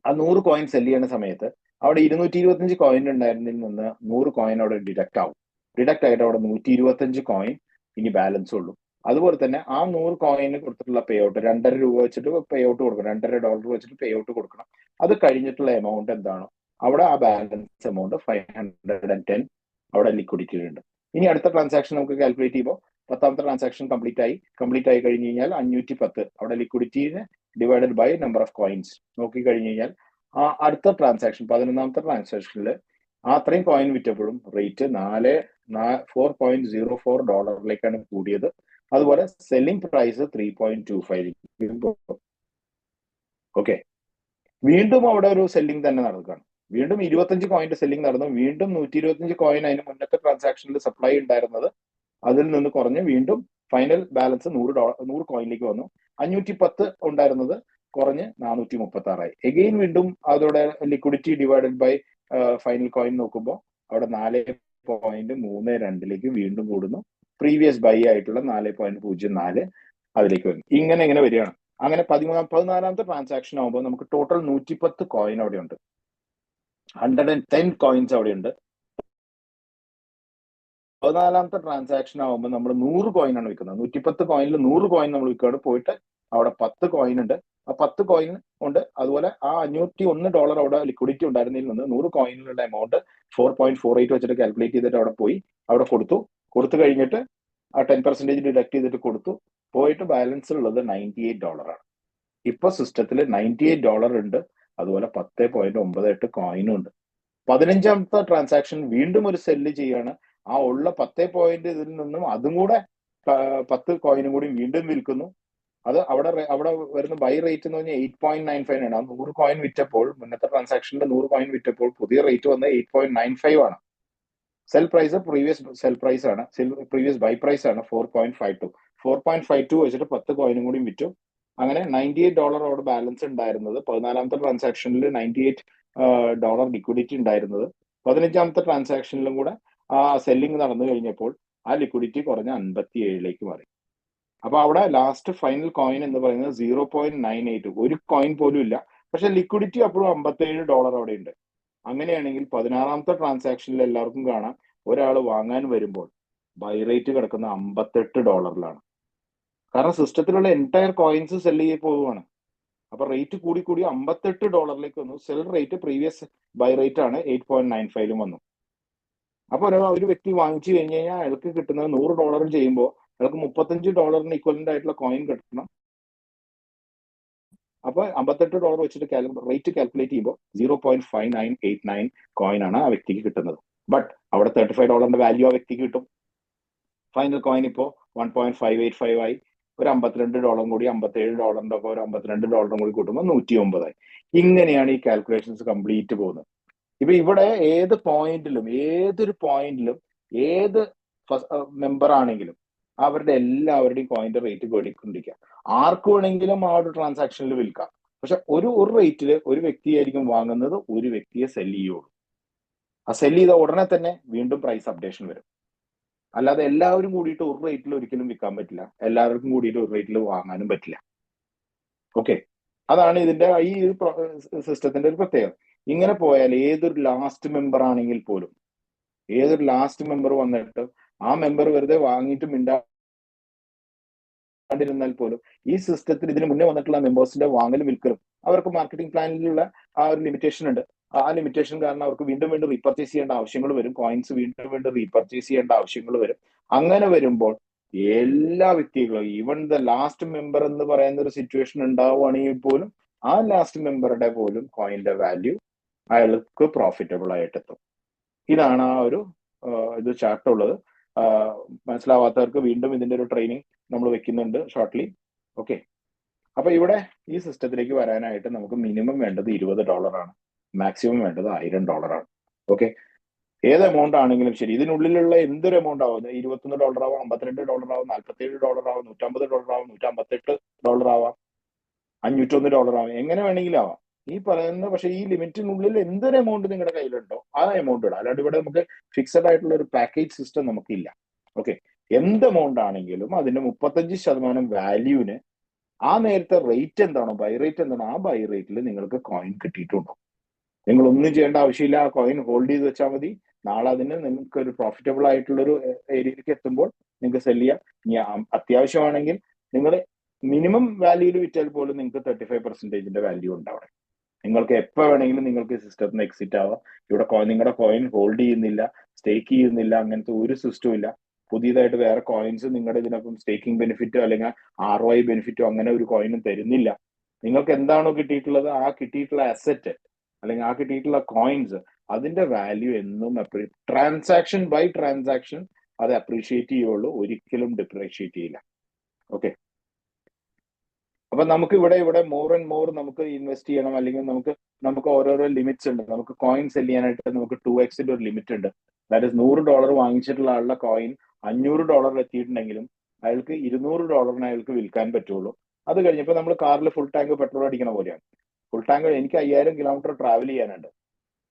A: ആ 100 കോയിൻ സെല് ചെയ്യുന്ന സമയത്ത് അവിടെ 225 കോയിൻ ഉണ്ടായിരുന്നതിൽ നിന്ന് 100 കോയിൻ അവിടെ ഡിഡക്ട് ആവും. ഡിഡക്ട് ആയിട്ട് അവിടെ 125 കോയിൻ ഇനി ബാലൻസ് ഉള്ളൂ. അതുപോലെ തന്നെ ആ 100 കോയിന് കൊടുത്തിട്ടുള്ള പേ ഔട്ട് 2.5 രൂപ വെച്ചിട്ട് പേ ഔട്ട് കൊടുക്കണം, $2.5 വെച്ചിട്ട് പേ ഔട്ട് കൊടുക്കണം. അത് കഴിഞ്ഞിട്ടുള്ള എമൗണ്ട് എന്താണോ അവിടെ ആ ബാലൻസ് എമൗണ്ട് 510 അവിടെ ലിക്വിഡിറ്റി ഉണ്ട്. ഇനി അടുത്ത ട്രാൻസാക്ഷൻ നമുക്ക് കാൽക്കുലേറ്റ് ചെയ്യുമ്പോൾ 10ാമത്തെ ട്രാൻസാക്ഷൻ കംപ്ലീറ്റ് ആയി കഴിഞ്ഞ് കഴിഞ്ഞാൽ 510 അവിടെ ലിക്വിഡിറ്റിനെ divided by number of coins നോക്കി കഴിഞ്ഞ് കഴിഞ്ഞാൽ ആ അടുത്ത ട്രാൻസാക്ഷൻ 11ാമത്തെ ട്രാൻസാക്ഷനിൽ ആ അത്രയും കോയിൻ വിറ്റപ്പോഴും റേറ്റ് 4.04 ഡോളറിലേക്കാണ് കൂടിയത്. അതുപോലെ സെല്ലിംഗ് പ്രൈസ് 3.25. ഓക്കെ, വീണ്ടും അവിടെ ഒരു സെല്ലിംഗ് തന്നെ നടക്കുകയാണ്. വീണ്ടും 25 കോയിന്റെ സെല്ലിംഗ് നടന്നു. വീണ്ടും 125 കോയിൻ അതിന് മുന്നത്തെ ട്രാൻസാക്ഷനിൽ സപ്ലൈ ഉണ്ടായിരുന്നത് അതിൽ നിന്ന് കുറഞ്ഞ് വീണ്ടും ഫൈനൽ ബാലൻസ് 100 കോയിനിലേക്ക് വന്നു. 510 ഉണ്ടായിരുന്നത് കുറഞ്ഞ് 436 എഗെയിൻ വീണ്ടും അതോടെ liquidity divided by final coin നോക്കുമ്പോൾ അവിടെ 4.32 വീണ്ടും കൂടുന്നു. പ്രീവിയസ് ബൈ ആയിട്ടുള്ള 4.04 അതിലേക്ക് വരുന്നു. ഇങ്ങനെ വരികയാണ്. അങ്ങനെ 14ാമത്തെ ട്രാൻസാക്ഷൻ ആകുമ്പോൾ നമുക്ക് ടോട്ടൽ 110 കോയിൻ അവിടെ ഉണ്ട്. 110 കോയിൻസ് അവിടെ ഉണ്ട്. 14ാമത്തെ ട്രാൻസാക്ഷൻ ആകുമ്പോൾ നമ്മൾ 100 കോയിൻ ആണ് വിൽക്കുന്നത്. 110 കോയിനിൽ 100 കോയിൻ നമ്മൾ വിൽക്കുകയാണ്. പോയിട്ട് അവിടെ 10 കോയിൻ ഉണ്ട്. ആ 10 കോയിൻ ഉണ്ട്. അതുപോലെ ആ $501 അവിടെ ലിക്വിഡിറ്റി ഉണ്ടായിരുന്നതിൽ നിന്ന് 100 കോയിനിലുള്ള എമൗണ്ട് 4.48 വെച്ചിട്ട് കാൽക്കുലേറ്റ് ചെയ്തിട്ട് അവിടെ അവിടെ കൊടുത്തു കഴിഞ്ഞിട്ട് ആ 10% ഡിഡക്ട് ചെയ്തിട്ട് പോയിട്ട് ബാലൻസ് ഉള്ളത് $98 ആണ്. ഇപ്പൊ സിസ്റ്റത്തിൽ $98 ഉണ്ട്. അതുപോലെ 10.98 കോയിനും ഉണ്ട്. 15ാമത്തെ ട്രാൻസാക്ഷൻ വീണ്ടും ഒരു സെല്ല് ചെയ്യാണ്. ആ ഉള്ള 10 പോയിന്റ് ഇതിൽ നിന്നും അതും കൂടെ 10 കോയിനും കൂടി വീണ്ടും വിൽക്കുന്നു. അത് അവിടെ വരുന്ന ബൈ റേറ്റ് എന്ന് പറഞ്ഞാൽ 8.95 ആണ്. ആ 100 കോയിൻ വിറ്റപ്പോൾ മുന്നത്തെ ട്രാൻസാക്ഷനിൽ 100 കോയിൻ വിറ്റപ്പോൾ പുതിയ റേറ്റ് വന്ന് 8.95 ആണ്. Sell price previous buy price ആണ് 4.52 വെച്ചിട്ട് 10 കോയിനും കൂടി വിറ്റു. അങ്ങനെ $98 അവിടെ ബാലൻസ് ഉണ്ടായിരുന്നത്. 14ാമത്തെ ട്രാൻസാക്ഷനിൽ $98 ലിക്വിഡിറ്റി ഉണ്ടായിരുന്നത്. 15ാമത്തെ ട്രാൻസാക്ഷനിലും കൂടെ ആ സെല്ലിംഗ് നടന്നു കഴിഞ്ഞപ്പോൾ ആ ലിക്വിഡിറ്റി കുറഞ്ഞ 57 മാറി. അപ്പൊ അവിടെ ലാസ്റ്റ് ഫൈനൽ കോയിൻ എന്ന് പറയുന്നത് 0.98, ഒരു കോയിൻ പോലും ഇല്ല. പക്ഷെ ലിക്വിഡിറ്റി അപ്പോഴും $57 അവിടെ ഉണ്ട്. അങ്ങനെയാണെങ്കിൽ 16ാമത്തെ ട്രാൻസാക്ഷനിൽ എല്ലാവർക്കും കാണാം ഒരാൾ വാങ്ങാൻ വരുമ്പോൾ ബൈ റേറ്റ് കിടക്കുന്ന $58. കാരണം സിസ്റ്റത്തിലുള്ള എൻറ്റയർ കോയിൻസ് സെല് ചെയ്ത് പോവുകയാണ്. അപ്പൊ റേറ്റ് കൂടി $58 വന്നു. Sell rate previous buy rate ആണ് 8.95 വന്നു. അപ്പൊ ഒരു വ്യക്തി വാങ്ങിച്ചു കഴിഞ്ഞ് കഴിഞ്ഞാൽ അയാൾക്ക് കിട്ടുന്നത് $100 ചെയ്യുമ്പോൾ അയാൾക്ക് $35 ഇക്വലന്റ് ആയിട്ടുള്ള കോയിൻ കിട്ടണം. അപ്പൊ $58 വെച്ചിട്ട് റേറ്റ് കാൽക്കുലേറ്റ് ചെയ്യുമ്പോൾ 0.5989 കോയിൻ ആണ് ആ വ്യക്തിക്ക് കിട്ടുന്നത്. ബട്ട് അവിടെ $35 വാല്യൂ ആ വ്യക്തിക്ക് കിട്ടും. ഫൈനൽ കോയിൻ ഇപ്പോ 1.585 ആയി. ഒരു $52 കൂടി $57 ഒക്കെ ഒരു $52 കൂടി കൂട്ടുമ്പോൾ 109 ആയി. ഇങ്ങനെയാണ് ഈ കാൽക്കുലേഷൻസ് കംപ്ലീറ്റ് പോകുന്നത്. ഇപ്പൊ ഇവിടെ ഏതൊരു പോയിന്റിലും ഏത് മെമ്പർ ആണെങ്കിലും അവരുടെ എല്ലാവരുടെയും കോയിന്റെ റേറ്റ് പേടിക്കൊണ്ടിരിക്കുക. ആർക്ക് വേണമെങ്കിലും ആ ഒരു ട്രാൻസാക്ഷനിൽ വിൽക്കാം. പക്ഷെ ഒരു റേറ്റില് ഒരു വ്യക്തിയായിരിക്കും വാങ്ങുന്നത്, ഒരു വ്യക്തിയെ സെല് ചെയ്യുള്ളൂ. ആ സെല് ചെയ്ത ഉടനെ തന്നെ വീണ്ടും പ്രൈസ് അപ്ഡേഷൻ വരും. അല്ലാതെ എല്ലാവരും കൂടിയിട്ട് ഒരു റേറ്റിൽ ഒരിക്കലും വിൽക്കാൻ പറ്റില്ല. എല്ലാവർക്കും കൂടിയിട്ട് ഒരു റേറ്റിൽ വാങ്ങാനും പറ്റില്ല. ഓക്കെ, അതാണ് ഇതിന്റെ ഈ സിസ്റ്റത്തിന്റെ ഒരു പ്രത്യേകത. ഇങ്ങനെ പോയാൽ ഏതൊരു ലാസ്റ്റ് മെമ്പർ ആണെങ്കിൽ പോലും, ഏതൊരു ലാസ്റ്റ് മെമ്പർ വന്നിട്ട് ആ മെമ്പർ വെറുതെ വാങ്ങിയിട്ട് മിണ്ടാണ്ടിരുന്നാൽ പോലും ഈ സിസ്റ്റത്തിൽ ഇതിന് മുന്നേ വന്നിട്ടുള്ള മെമ്പേഴ്സിന്റെ വാങ്ങലും വിൽക്കലും അവർക്ക് മാർക്കറ്റിംഗ് പ്ലാനിലുള്ള ആ ഒരു ലിമിറ്റേഷൻ ഉണ്ട്. ആ ലിമിറ്റേഷൻ കാരണം അവർക്ക് വീണ്ടും റീപർച്ചേസ് ചെയ്യേണ്ട ആവശ്യങ്ങൾ വരും. കോയിൻസ് വീണ്ടും റീപർച്ചേസ് ചെയ്യേണ്ട ആവശ്യങ്ങൾ വരും. അങ്ങനെ വരുമ്പോൾ എല്ലാ വ്യക്തികളും, ഈവൻ ദ ലാസ്റ്റ് മെമ്പർ എന്ന് പറയുന്ന ഒരു സിറ്റുവേഷൻ ഉണ്ടാവുകയാണെങ്കിൽ പോലും ആ ലാസ്റ്റ് മെമ്പറുടെ പോലും കോയിന്റെ വാല്യൂ അയാൾക്ക് പ്രോഫിറ്റബിൾ ആയിട്ടെത്തും. ഇതാണ് ആ ഒരു ഇത് ചാർട്ട് ഉള്ളത്. മനസ്സിലാവാത്തവർക്ക് വീണ്ടും ഇതിന്റെ ഒരു ട്രെയിനിങ് നമ്മൾ വെക്കുന്നുണ്ട് ഷോർട്ട്ലി. ഓക്കെ, അപ്പൊ ഇവിടെ ഈ സിസ്റ്റത്തിലേക്ക് വരാനായിട്ട് നമുക്ക് മിനിമം വേണ്ടത് $20 ആണ്. മാക്സിമം വേണ്ടത് $1000 ആണ്. ഓക്കെ, ഏത് എമൗണ്ട് ആണെങ്കിലും ശരി, ഇതിനുള്ളിലുള്ള എന്തൊരു എമൗണ്ട് ആവും, $21 ആവാം, $52 ആവാം, $47 ആവാം, $150 ആവാം, $158 ആവാം, $501 ആവാം, എങ്ങനെ വേണമെങ്കിലും ആവാം. ഈ പറയുന്ന പക്ഷേ ഈ ലിമിറ്റിനുള്ളിൽ എന്തൊരു എമൗണ്ട് നിങ്ങളുടെ കയ്യിലുണ്ടോ ആ എമൗണ്ട് ഇടാം. അല്ലാണ്ട് ഇവിടെ നമുക്ക് ഫിക്സഡ് ആയിട്ടുള്ള ഒരു പാക്കേജ് സിസ്റ്റം നമുക്കില്ല. ഓക്കെ, എന്ത് എമൗണ്ട് ആണെങ്കിലും അതിന്റെ 35% വാല്യൂവിന് ആ നേരത്തെ റേറ്റ് എന്താണോ, ബൈ റേറ്റ് എന്താണോ, ആ ബൈ റേറ്റിൽ നിങ്ങൾക്ക് കോയിൻ കിട്ടിയിട്ടുണ്ടോ. നിങ്ങൾ ഒന്നും ചെയ്യേണ്ട ആവശ്യമില്ല. ആ കോയിൻ ഹോൾഡ് ചെയ്ത് വെച്ചാൽ മതി. നാളെ അതിന് നിങ്ങൾക്ക് ഒരു പ്രോഫിറ്റബിൾ ആയിട്ടുള്ള ഒരു ഏരിയയിലേക്ക് എത്തുമ്പോൾ നിങ്ങൾക്ക് സെല് ചെയ്യാം. ഇനി അത്യാവശ്യമാണെങ്കിൽ നിങ്ങൾ മിനിമം വാല്യൂയിൽ വിറ്റാൽ പോലും നിങ്ങൾക്ക് 35% വാല്യൂ ഉണ്ടാവും. നിങ്ങൾക്ക് എപ്പോൾ വേണമെങ്കിലും നിങ്ങൾക്ക് സിസ്റ്റത്തിൽ നിന്ന് എക്സിറ്റ് ആവാം. ഇവിടെ നിങ്ങളുടെ കോയിൻ ഹോൾഡ് ചെയ്യുന്നില്ല, സ്റ്റേക്ക് ചെയ്യുന്നില്ല, അങ്ങനത്തെ ഒരു സിസ്റ്റവും ഇല്ല. പുതിയതായിട്ട് വേറെ കോയിൻസ് നിങ്ങളുടെ ഇതിനൊപ്പം സ്റ്റേക്കിംഗ് ബെനിഫിറ്റോ അല്ലെങ്കിൽ ROI ബെനിഫിറ്റോ അങ്ങനെ ഒരു കോയിനും തരുന്നില്ല. നിങ്ങൾക്ക് എന്താണോ കിട്ടിയിട്ടുള്ളത് ആ കിട്ടിയിട്ടുള്ള അസറ്റ് അല്ലെങ്കിൽ ആ കിട്ടിയിട്ടുള്ള കോയിൻസ് അതിന്റെ വാല്യൂ എന്നും ട്രാൻസാക്ഷൻ ബൈ ട്രാൻസാക്ഷൻ അത് അപ്രീഷിയേറ്റ് ചെയ്യുള്ളൂ, ഒരിക്കലും ഡിപ്രീഷിയേറ്റ് ചെയ്യില്ല. ഓക്കെ, അപ്പൊ നമുക്ക് ഇവിടെ മോർ ആൻഡ് മോർ നമുക്ക് ഇൻവെസ്റ്റ് ചെയ്യണം, അല്ലെങ്കിൽ നമുക്ക് ഓരോരോ ലിമിറ്റ്സ് ഉണ്ട്. നമുക്ക് കോയിൻ സെല് ചെയ്യാനായിട്ട് നമുക്ക് 2x ഒരു ലിമിറ്റ് ഉണ്ട്. ദാറ്റ് ഇസ് $100 വാങ്ങിച്ചിട്ടുള്ള ആളുടെ കോയിൻ $500 എത്തിയിട്ടുണ്ടെങ്കിലും അയാൾക്ക് $200 അയാൾക്ക് വിൽക്കാൻ പറ്റുള്ളൂ. അത് കഴിഞ്ഞപ്പോൾ നമ്മൾ കാറിൽ ഫുൾ ടാങ്ക് പെട്രോൾ അടിക്കണ പോലെയാണ്. ഫുൾ ടാങ്ക് എനിക്ക് 5000 കിലോമീറ്റർ ട്രാവൽ ചെയ്യാനുണ്ട്.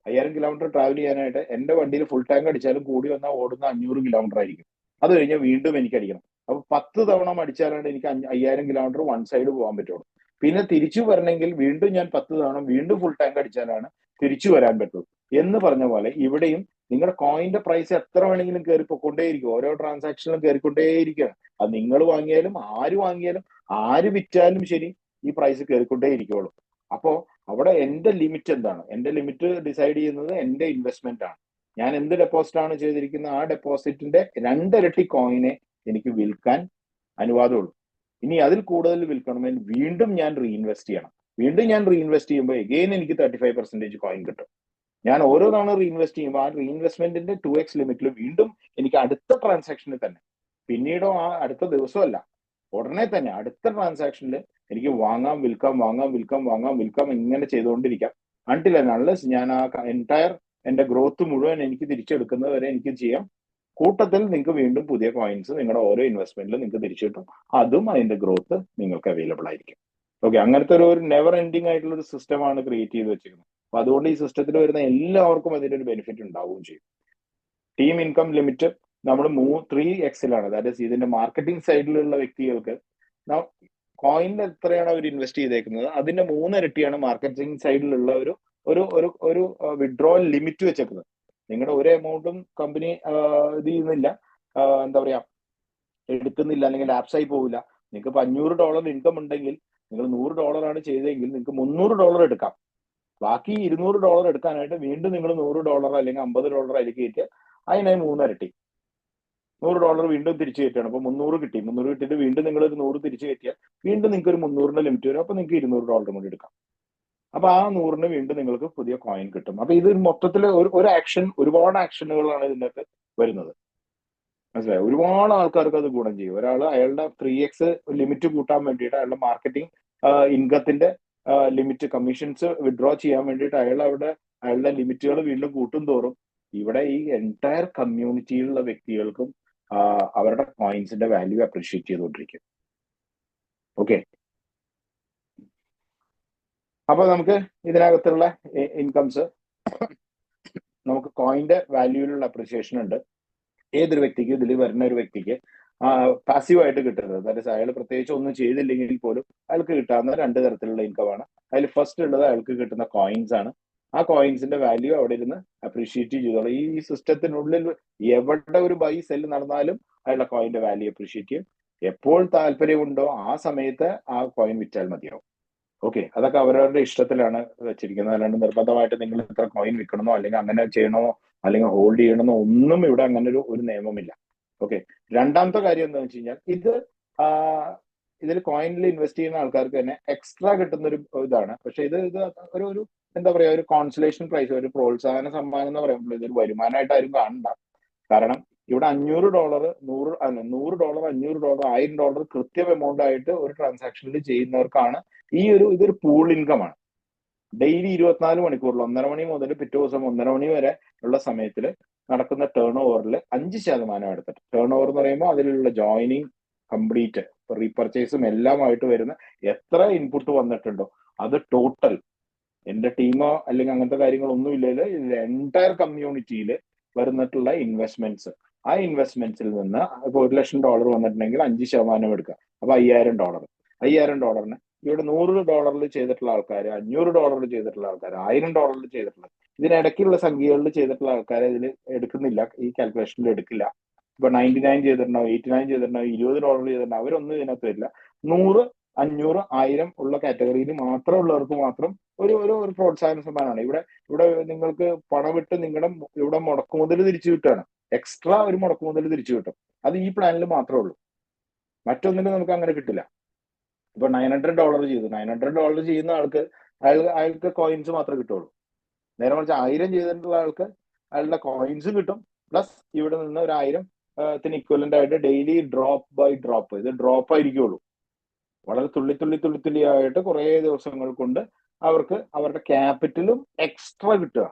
A: 5000 കിലോമീറ്റർ ട്രാവൽ ചെയ്യാനായിട്ട് എന്റെ വണ്ടിയിൽ ഫുൾ ടാങ്ക് അടിച്ചാലും കൂടി വന്നാൽ ഓടുന്ന 500 കിലോമീറ്റർ ആയിരിക്കും. അത് കഴിഞ്ഞാൽ വീണ്ടും എനിക്ക് അടിക്കണം. അപ്പൊ 10 തവണ അടിച്ചാലാണ് എനിക്ക് 5000 കിലോമീറ്റർ വൺ സൈഡ് പോകാൻ പറ്റുള്ളൂ. പിന്നെ തിരിച്ചു വരണമെങ്കിൽ വീണ്ടും ഞാൻ 10 തവണ വീണ്ടും ഫുൾ ടാങ്ക് അടിച്ചാലാണ് തിരിച്ചു വരാൻ പറ്റുള്ളൂ. എന്ന് പറഞ്ഞ പോലെ ഇവിടെയും നിങ്ങളുടെ കോയിന്റെ പ്രൈസ് എത്ര വേണമെങ്കിലും കയറി പൊക്കൊണ്ടേയിരിക്കും. ഓരോ ട്രാൻസാക്ഷനിലും കയറിക്കൊണ്ടേയിരിക്കുകയാണ്. അത് നിങ്ങൾ വാങ്ങിയാലും ആര് വിറ്റാലും ശരി ഈ പ്രൈസ് കയറിക്കൊണ്ടേയിരിക്കുള്ളൂ. അപ്പോ അവിടെ എന്റെ ലിമിറ്റ് എന്താണ്? എന്റെ ലിമിറ്റ് ഡിസൈഡ് ചെയ്യുന്നത് എന്റെ ഇൻവെസ്റ്റ്മെന്റ് ആണ്. ഞാൻ എന്ത് ഡെപ്പോസിറ്റ് ആണ് ചെയ്തിരിക്കുന്നത് ആ ഡെപ്പോസിറ്റിന്റെ 2 ഇരട്ടി കോയിനെ എനിക്ക് വിൽക്കാൻ അനുവാദമുള്ളൂ. ഇനി അതിൽ കൂടുതൽ വിൽക്കണമെങ്കിൽ വീണ്ടും ഞാൻ റീഇൻവെസ്റ്റ് ചെയ്യണം. വീണ്ടും ഞാൻ റീഇൻവെസ്റ്റ് ചെയ്യുമ്പോൾ എഗെയിൻ എനിക്ക് 35% കോയിൻ കിട്ടും. ഞാൻ ഓരോ തവണ റീഇൻവെസ്റ്റ് ചെയ്യുമ്പോൾ ആ റീഇൻവെസ്റ്റ്മെന്റിന്റെ 2x ലിമിറ്റിൽ വീണ്ടും എനിക്ക് അടുത്ത ട്രാൻസാക്ഷനിൽ തന്നെ, പിന്നീടോ ആ അടുത്ത ദിവസമല്ല, ഉടനെ തന്നെ അടുത്ത ട്രാൻസാക്ഷനിൽ എനിക്ക് വാങ്ങാം വിൽക്കാം ഇങ്ങനെ ചെയ്തുകൊണ്ടിരിക്കാം. അൺടിൽ ആൻഡ് അൺലെസ് ഞാൻ ആ എൻറ്റയർ എന്റെ ഗ്രോത്ത് മുഴുവൻ എനിക്ക് തിരിച്ചെടുക്കുന്നത് വരെ എനിക്ക് ചെയ്യാം. കൂട്ടത്തിൽ നിങ്ങൾക്ക് വീണ്ടും പുതിയ കോയിൻസ് നിങ്ങളുടെ ഓരോ ഇൻവെസ്റ്റ്മെന്റിലും നിങ്ങൾക്ക് തിരിച്ചു കിട്ടും. അതും അതിന്റെ ഗ്രോത്ത് നിങ്ങൾക്ക് അവൈലബിൾ ആയിരിക്കും. ഓക്കെ, അങ്ങനത്തെ ഒരു നെവർ എൻഡിങ് ആയിട്ടുള്ള ഒരു സിസ്റ്റമാണ് ക്രിയേറ്റ് ചെയ്ത് വെച്ചിരിക്കുന്നത്. അപ്പൊ അതുകൊണ്ട് ഈ സിസ്റ്റത്തിൽ വരുന്ന എല്ലാവർക്കും അതിന്റെ ഒരു ബെനിഫിറ്റ് ഉണ്ടാവുകയും ചെയ്യും. ടീം ഇൻകം ലിമിറ്റ് നമ്മൾ 3x ദാറ്റ് ഈസ് ഇതിന്റെ മാർക്കറ്റിംഗ് സൈഡിലുള്ള വ്യക്തികൾക്ക് കോയിനിൽ എത്രയാണ് അവർ ഇൻവെസ്റ്റ് ചെയ്തേക്കുന്നത് അതിന്റെ 3 ഇരട്ടിയാണ് മാർക്കറ്റിംഗ് സൈഡിലുള്ള ഒരു വിഡ്രോവൽ ലിമിറ്റ് വെച്ചേക്കുന്നത്. നിങ്ങളുടെ ഒരു എമൗണ്ടും കമ്പനി ഇത് ചെയ്യുന്നില്ല, എന്താ പറയാ, എടുക്കുന്നില്ല, അല്ലെങ്കിൽ ലാപ്സായി പോവില്ല. നിങ്ങൾക്ക് ഇപ്പൊ $500 ഇൻകം ഉണ്ടെങ്കിൽ നിങ്ങൾ $100 ആണ് ചെയ്തതെങ്കിൽ നിങ്ങൾക്ക് $300 എടുക്കാം. ബാക്കി $200 എടുക്കാനായിട്ട് വീണ്ടും നിങ്ങൾ $100 അല്ലെങ്കിൽ $50 അതിലേക്ക് കയറ്റിയ അതിനായി 3 ഇരട്ടി $100 വീണ്ടും തിരിച്ചു കയറ്റുകയാണ്. അപ്പൊ 300 കിട്ടി. 300 കിട്ടിയിട്ട് വീണ്ടും നിങ്ങൾ ഒരു 100 തിരിച്ചു കയറ്റിയാൽ വീണ്ടും നിങ്ങൾക്ക് ഒരു 300ന്റെ ലിമിറ്റ് വരും. അപ്പൊ നിങ്ങൾക്ക് $200 കൂടി എടുക്കാം. അപ്പൊ ആ 100ന് വീണ്ടും നിങ്ങൾക്ക് പുതിയ കോയിൻ കിട്ടും. അപ്പൊ ഇത് മൊത്തത്തിൽ ഒരു ആക്ഷൻ, ഒരുപാട് ആക്ഷനുകളാണ് ഇതിനകത്ത് വരുന്നത്. മനസ്സിലായി? ഒരുപാട് ആൾക്കാർക്ക് അത് ഗുണം ചെയ്യും. ഒരാൾ അയാളുടെ 3x ലിമിറ്റ് കൂട്ടാൻ വേണ്ടിയിട്ട് അയാളുടെ മാർക്കറ്റിംഗ് ഇൻകത്തിന്റെ ലിമിറ്റ് കമ്മീഷൻസ് വിഡ്രോ ചെയ്യാൻ വേണ്ടിയിട്ട് അയാളുടെ ലിമിറ്റുകൾ വീണ്ടും കൂട്ടും തോറും ഇവിടെ ഈ എൻറ്റയർ കമ്മ്യൂണിറ്റിയിലുള്ള വ്യക്തികൾക്കും അവരുടെ കോയിൻസിന്റെ വാല്യൂ അപ്രീഷിയേറ്റ് ചെയ്തുകൊണ്ടിരിക്കും. ഓക്കെ, അപ്പൊ നമുക്ക് ഇതിനകത്തുള്ള ഇൻകംസ്, നമുക്ക് കോയിന്റെ വാല്യൂവിലുള്ള അപ്രീഷിയേഷൻ ഉണ്ട്. ഏതൊരു വ്യക്തിക്ക് ഇതിൽ വരുന്ന ഒരു വ്യക്തിക്ക് പാസീവായിട്ട് കിട്ടുന്നത്, ദാറ്റ് അയാൾ പ്രത്യേകിച്ച് ഒന്നും ചെയ്തില്ലെങ്കിൽ പോലും അയാൾക്ക് കിട്ടാവുന്ന 2 തരത്തിലുള്ള ഇൻകമാണ്. അതിൽ ഫസ്റ്റ് ഉള്ളത് അയാൾക്ക് കിട്ടുന്ന കോയിൻസ് ആണ്. ആ കോയിൻസിന്റെ വാല്യൂ അവിടെ ഇരുന്ന് അപ്രീഷിയേറ്റ് ചെയ്തോളൂ. ഈ സിസ്റ്റത്തിനുള്ളിൽ എവിടെ ഒരു ബൈ സെല്ല് നടന്നാലും അയാളുടെ കോയിന്റെ വാല്യൂ അപ്രീഷിയേറ്റ് ചെയ്യും. എപ്പോൾ താല്പര്യമുണ്ടോ ആ സമയത്ത് ആ കോയിൻ വിറ്റാൽ മതിയാവും. ഓക്കെ, അതൊക്കെ അവരവരുടെ ഇഷ്ടത്തിലാണ് വെച്ചിരിക്കുന്നത്. അല്ലാണ്ട് നിർബന്ധമായിട്ട് നിങ്ങൾ ഇത്ര കോയിൻ വിൽക്കണമെന്നോ അല്ലെങ്കിൽ അങ്ങനെ ചെയ്യണമോ അല്ലെങ്കിൽ ഹോൾഡ് ചെയ്യണമെന്നോ ഒന്നും ഇവിടെ അങ്ങനെ ഒരു നിയമമില്ല. ഓക്കെ, രണ്ടാമത്തെ കാര്യം എന്താണെന്ന് വെച്ച് കഴിഞ്ഞാൽ ഇതിൽ കോയിനിൽ ഇൻവെസ്റ്റ് ചെയ്യുന്ന ആൾക്കാർക്ക് തന്നെ എക്സ്ട്രാ കിട്ടുന്ന ഒരു ഇതാണ്. പക്ഷെ ഇത് ഒരു എന്താ പറയാ, ഒരു കോൺസലേഷൻ പ്രൈസ്, ഒരു പ്രോത്സാഹന സമ്മാനം എന്ന് പറയുമ്പോൾ ഇതൊരു വരുമാനമായിട്ട് ആരും കാണണ്ട. കാരണം ഇവിടെ $500 $100 $500 $1000 കൃത്യം എമൗണ്ട് ആയിട്ട് ഒരു ട്രാൻസാക്ഷനിൽ ചെയ്യുന്നവർക്കാണ് ഇതൊരു പൂൾ ഇൻകം ആണ്. ഡെയിലി 24 മണിക്കൂറിൽ 1:30 മണി മുതൽ പിറ്റേ ദിവസം 1:30 മണി വരെ ഉള്ള സമയത്തിൽ നടക്കുന്ന ടേൺ ഓവറിൽ 5% എടുത്തിട്ട്, ടേൺ ഓവർ എന്ന് പറയുമ്പോൾ അതിലുള്ള ജോയിനിങ് കംപ്ലീറ്റ് റീപർച്ചേസും എല്ലാമായിട്ട് വരുന്ന എത്ര ഇൻപുട്ട് വന്നിട്ടുണ്ടോ അത് ടോട്ടൽ എന്റെ ടീമോ അല്ലെങ്കിൽ അങ്ങനത്തെ കാര്യങ്ങളൊന്നും ഇല്ലെങ്കിൽ എൻറ്റയർ കമ്മ്യൂണിറ്റിയിൽ വരുന്നിട്ടുള്ള ഇൻവെസ്റ്റ്മെന്റ്സ്, ആ ഇൻവെസ്റ്റ്മെന്റ്സിൽ നിന്ന് ഇപ്പൊ $1,00,000 വന്നിട്ടുണ്ടെങ്കിൽ 5% എടുക്കാം. അപ്പൊ $5,000. $5,000 ഇവിടെ $100 ചെയ്തിട്ടുള്ള ആൾക്കാർ, $500 ചെയ്തിട്ടുള്ള ആൾക്കാർ, $1,000 ചെയ്തിട്ടുള്ള, ഇതിനിടയ്ക്കുള്ള സംഖ്യകളിൽ ചെയ്തിട്ടുള്ള ആൾക്കാരെ ഇതിൽ എടുക്കുന്നില്ല, ഈ കാൽക്കുലേഷനിൽ എടുക്കില്ല. ഇപ്പൊ 99 ചെയ്തിട്ടുണ്ടാവും, 89 ചെയ്തിട്ടുണ്ടാവും, $20 ചെയ്തിട്ടുണ്ടാവും, അവരൊന്നും ഇതിനകത്ത് വരില്ല. 100, 500, 1000 ഉള്ള കാറ്റഗറിയിൽ മാത്രമുള്ളവർക്ക് മാത്രം ഒരു ഒരു ഒരു പ്രോത്സാഹന സമ്മാനമാണ്. ഇവിടെ നിങ്ങൾക്ക് പണമിട്ട് നിങ്ങളുടെ ഇവിടെ മുടക്കുമുതൽ തിരിച്ചു കിട്ടുകയാണ്. എക്സ്ട്രാ ഒരു മുടക്കുമുതൽ തിരിച്ചു കിട്ടും. അത് ഈ പ്ലാനിൽ മാത്രമേ ഉള്ളൂ, മറ്റൊന്നിനും നമുക്ക് അങ്ങനെ കിട്ടില്ല. ഇപ്പൊ $900 ചെയ്തു, $900 ചെയ്യുന്ന അയാൾക്ക് കോയിൻസ് മാത്രമേ കിട്ടുള്ളൂ. നേരെ മറിച്ച് 1000 ചെയ്തിട്ടുള്ള ആൾക്ക് അയാളുടെ കോയിൻസും കിട്ടും, പ്ലസ് ഇവിടെ നിന്ന് ഒരു 1000 ഇക്വലന്റ് ആയിട്ട് ഡെയിലി ഡ്രോപ്പ് ബൈ ഡ്രോപ്പ്, ഇത് ഡ്രോപ്പ് ആയിരിക്കുള്ളൂ, വളരെ തുള്ളി ആയിട്ട് കുറെ ദിവസങ്ങൾ കൊണ്ട് അവർക്ക് അവരുടെ ക്യാപിറ്റലും എക്സ്ട്രാ കിട്ടുക.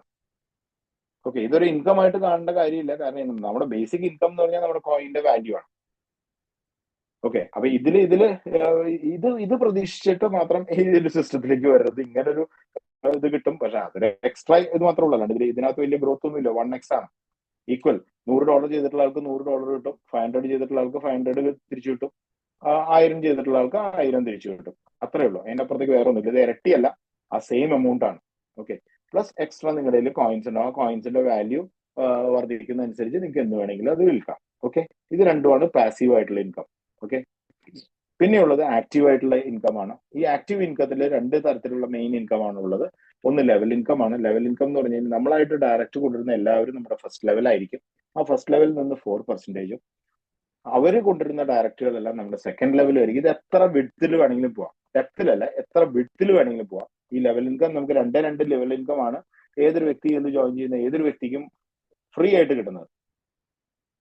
A: ഓക്കെ, ഇതൊരു ഇൻകം ആയിട്ട് കാണേണ്ട കാര്യമില്ല, കാരണം നമ്മുടെ ബേസിക് ഇൻകം എന്ന് പറഞ്ഞാൽ നമ്മുടെ കോയിന്റെ വാല്യൂ ആണ്. ഓക്കെ, അപ്പൊ ഇത് പ്രതീക്ഷിച്ചിട്ട് മാത്രം ഈ ഒരു സിസ്റ്റത്തിലേക്ക് വരരുത്. ഇങ്ങനൊരു ഇത് കിട്ടും, പക്ഷെ അതൊരു എക്സ്ട്രാ ഇത് മാത്രമേ ഉള്ളൂ, അല്ലാണ്ട് ഇതിനകത്ത് വലിയ ഗ്രോത്ത് ഒന്നും ഇല്ല. 1x ആണ് ഈക്വൽ. $100 ചെയ്തിട്ടുള്ള ആൾക്ക് $100 കിട്ടും, 500 ചെയ്തിട്ടുള്ള ആൾക്ക് 500 തിരിച്ചു കിട്ടും, 1000 ചെയ്തിട്ടുള്ള ആൾക്ക് 1000 തിരിച്ചു കിട്ടും. അത്രേ ഉള്ളൂ, അതിന്റെ അപ്പുറത്തേക്ക് വേറെ ഒന്നുമില്ല. ഇത് ഇരട്ടിയല്ല, ആ സെയിം എമൗണ്ട് ആണ്. ഓക്കെ, പ്ലസ് എക്സ്ട്രാ നിങ്ങളുടെ കയ്യിൽ കോയിൻസ് ഉണ്ടാവും, ആ കോയിൻസിന്റെ വാല്യൂ വർദ്ധിപ്പിക്കുന്ന അനുസരിച്ച് നിങ്ങൾക്ക് എന്ത് വേണമെങ്കിലും അത് വിൽക്കാം. ഓക്കെ, ഇത് രണ്ടുമാണ് പാസീവ് ആയിട്ടുള്ള ഇൻകം. ഓക്കെ, പിന്നെയുള്ളത് ആക്റ്റീവ് ആയിട്ടുള്ള ഇൻകം ആണ്. ഈ ആക്റ്റീവ് ഇൻകത്തിൽ 2 തരത്തിലുള്ള മെയിൻ ഇൻകം ആണ് ഉള്ളത്. ഒന്ന് ലെവൽ ഇൻകം ആണ്. ലെവൽ ഇൻകം എന്ന് പറഞ്ഞു കഴിഞ്ഞാൽ നമ്മളായിട്ട് ഡയറക്റ്റ് കൊണ്ടുവരുന്ന എല്ലാവരും നമ്മുടെ ഫസ്റ്റ് ലെവൽ ആയിരിക്കും. ആ ഫസ്റ്റ് ലെവലിൽ നിന്ന് 4%, അവര് കൊണ്ടുവരുന്ന ഡയറക്റ്റുകളെല്ലാം നമ്മുടെ സെക്കൻഡ് ലെവൽ ആയിരിക്കും. ഇത് എത്ര വിഡ്ത്തിൽ വേണമെങ്കിലും പോവാം, ഡെപ്തിലല്ല, എത്ര വിഡ്ത്തിൽ വേണമെങ്കിലും പോവാം. ഈ ലെവൽ ഇൻകം നമുക്ക് 2 ലെവൽ ഇൻകം ആണ് ഏതൊരു വ്യക്തി എന്ന് ജോയിൻ ചെയ്യുന്ന ഏതൊരു വ്യക്തിക്കും ഫ്രീ ആയിട്ട് കിട്ടുന്നത്.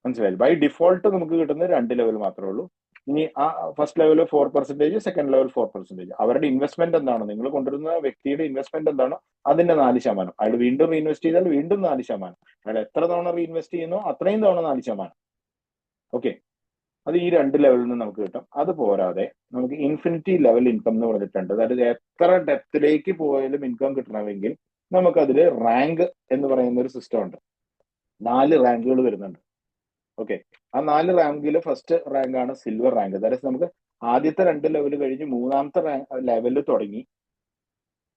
A: മനസ്സിലായി? ബൈ ഡിഫോൾട്ട് നമുക്ക് കിട്ടുന്നത് 2 ലെവൽ മാത്രമേ ഉള്ളൂ. ഇനി ആ ഫസ്റ്റ് ലെവൽ 4%, സെക്കൻഡ് ലെവൽ 4%. അവരുടെ ഇൻവെസ്റ്റ്മെന്റ് എന്താണോ, നിങ്ങൾ കൊണ്ടുവരുന്ന വ്യക്തിയുടെ ഇൻവെസ്റ്റ്മെന്റ് എന്താണോ അതിന്റെ 4%. അയാൾ വീണ്ടും റീഇൻവെസ്റ്റ് ചെയ്താൽ വീണ്ടും 4%. അയാൾ എത്ര തവണ റീഇൻവെസ്റ്റ് ചെയ്യുന്നോ അത്രയും തവണ 4%. ഓക്കെ, അത് ഈ 2 ലെവലിൽ നിന്ന് നമുക്ക് കിട്ടും. അത് പോരാതെ നമുക്ക് ഇൻഫിനിറ്റി ലെവൽ ഇൻകം എന്ന് പറഞ്ഞിട്ടുണ്ട്. അതായത് എത്ര ഡെപ്തിലേക്ക് പോയാലും ഇൻകം കിട്ടണമെങ്കിൽ നമുക്കതിൽ റാങ്ക് എന്ന് പറയുന്ന ഒരു സിസ്റ്റം ഉണ്ട്. 4 റാങ്കുകൾ വരുന്നുണ്ട്. ഓക്കെ, ആ 4 റാങ്കിൽ ഫസ്റ്റ് റാങ്ക് ആണ് സിൽവർ റാങ്ക്. അതായത് നമുക്ക് ആദ്യത്തെ 2 ലെവൽ കഴിഞ്ഞ് 3ാമത്തെ ലെവലിൽ തുടങ്ങി,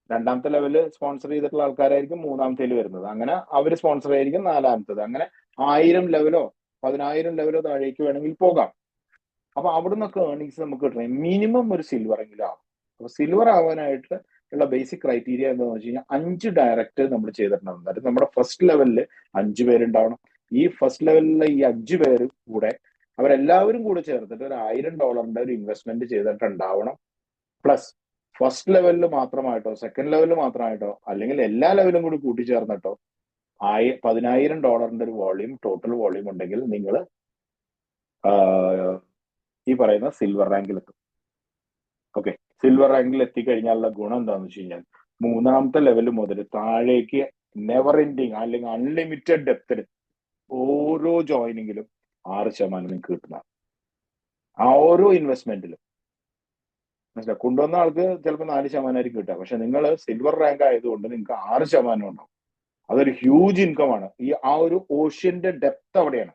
A: 2ാമത്തെ ലെവല് സ്പോൺസർ ചെയ്തിട്ടുള്ള ആൾക്കാരായിരിക്കും 3ാമത്തേൽ വരുന്നത്. അങ്ങനെ അവർ സ്പോൺസർ ആയിരിക്കും 4ാമത്തത്. അങ്ങനെ 1000 ലെവലോ 10,000 ലെവലോ താഴേക്ക് വേണമെങ്കിൽ പോകാം. അപ്പൊ അവിടെ നിന്നൊക്കെ ഏർണിങ്സ് നമുക്ക് കിട്ടണം മിനിമം ഒരു സിൽവർ എങ്കിലും ആവും. അപ്പൊ സിൽവർ ആവാനായിട്ട് ഉള്ള ബേസിക് ക്രൈറ്റീരിയ എന്താണെന്ന് വെച്ച് കഴിഞ്ഞാൽ 5 ഡയറക്റ്റ് നമ്മൾ ചെയ്തിട്ടുണ്ടാവും. അതായത് നമ്മുടെ ഫസ്റ്റ് ലെവലിൽ 5 പേരുണ്ടാവണം. ഈ ഫസ്റ്റ് ലെവലിലെ ഈ 5 പേര് കൂടെ അവരെല്ലാവരും കൂടെ ചേർത്തിട്ട് ഒരു $1,000 ഒരു ഇൻവെസ്റ്റ്മെന്റ് ചെയ്തിട്ടുണ്ടാവണം. പ്ലസ് ഫസ്റ്റ് ലെവലിൽ മാത്രമായിട്ടോ സെക്കൻഡ് ലെവലിൽ മാത്രമായിട്ടോ അല്ലെങ്കിൽ എല്ലാ ലെവലും കൂടി കൂട്ടിച്ചേർന്നിട്ടോ $10,000 ഒരു വോളിയം, ടോട്ടൽ വോളിയം ഉണ്ടെങ്കിൽ നിങ്ങൾ ഈ പറയുന്ന സിൽവർ റാങ്കിൽ എത്തും. ഓക്കെ, സിൽവർ റാങ്കിൽ എത്തിക്കഴിഞ്ഞാലുള്ള ഗുണം എന്താണെന്ന് വെച്ച് കഴിഞ്ഞാൽ 3ാമത്തെ ലെവൽ മുതൽ താഴേക്ക് നെവർ എൻഡിങ് അല്ലെങ്കിൽ അൺലിമിറ്റഡ് ഡെപ്തിൽ ഓരോ ജോയിനിങ്ങിലും 6% നിങ്ങൾക്ക് കിട്ടുന്നതാണ്. ആ ഓരോ ഇൻവെസ്റ്റ്മെന്റിലും മനസ്സിലായി, കൊണ്ടുവന്ന ആൾക്ക് ചിലപ്പോൾ 4% ആയിരിക്കും കിട്ടുക, പക്ഷെ നിങ്ങൾ സിൽവർ റാങ്ക് ആയതുകൊണ്ട് നിങ്ങൾക്ക് 6% ഉണ്ടാവും. അതൊരു ഹ്യൂജ് ഇൻകം ആണ്. ആ ഒരു ഓഷ്യന്റെ ഡെപ്ത് അവിടെയാണ്,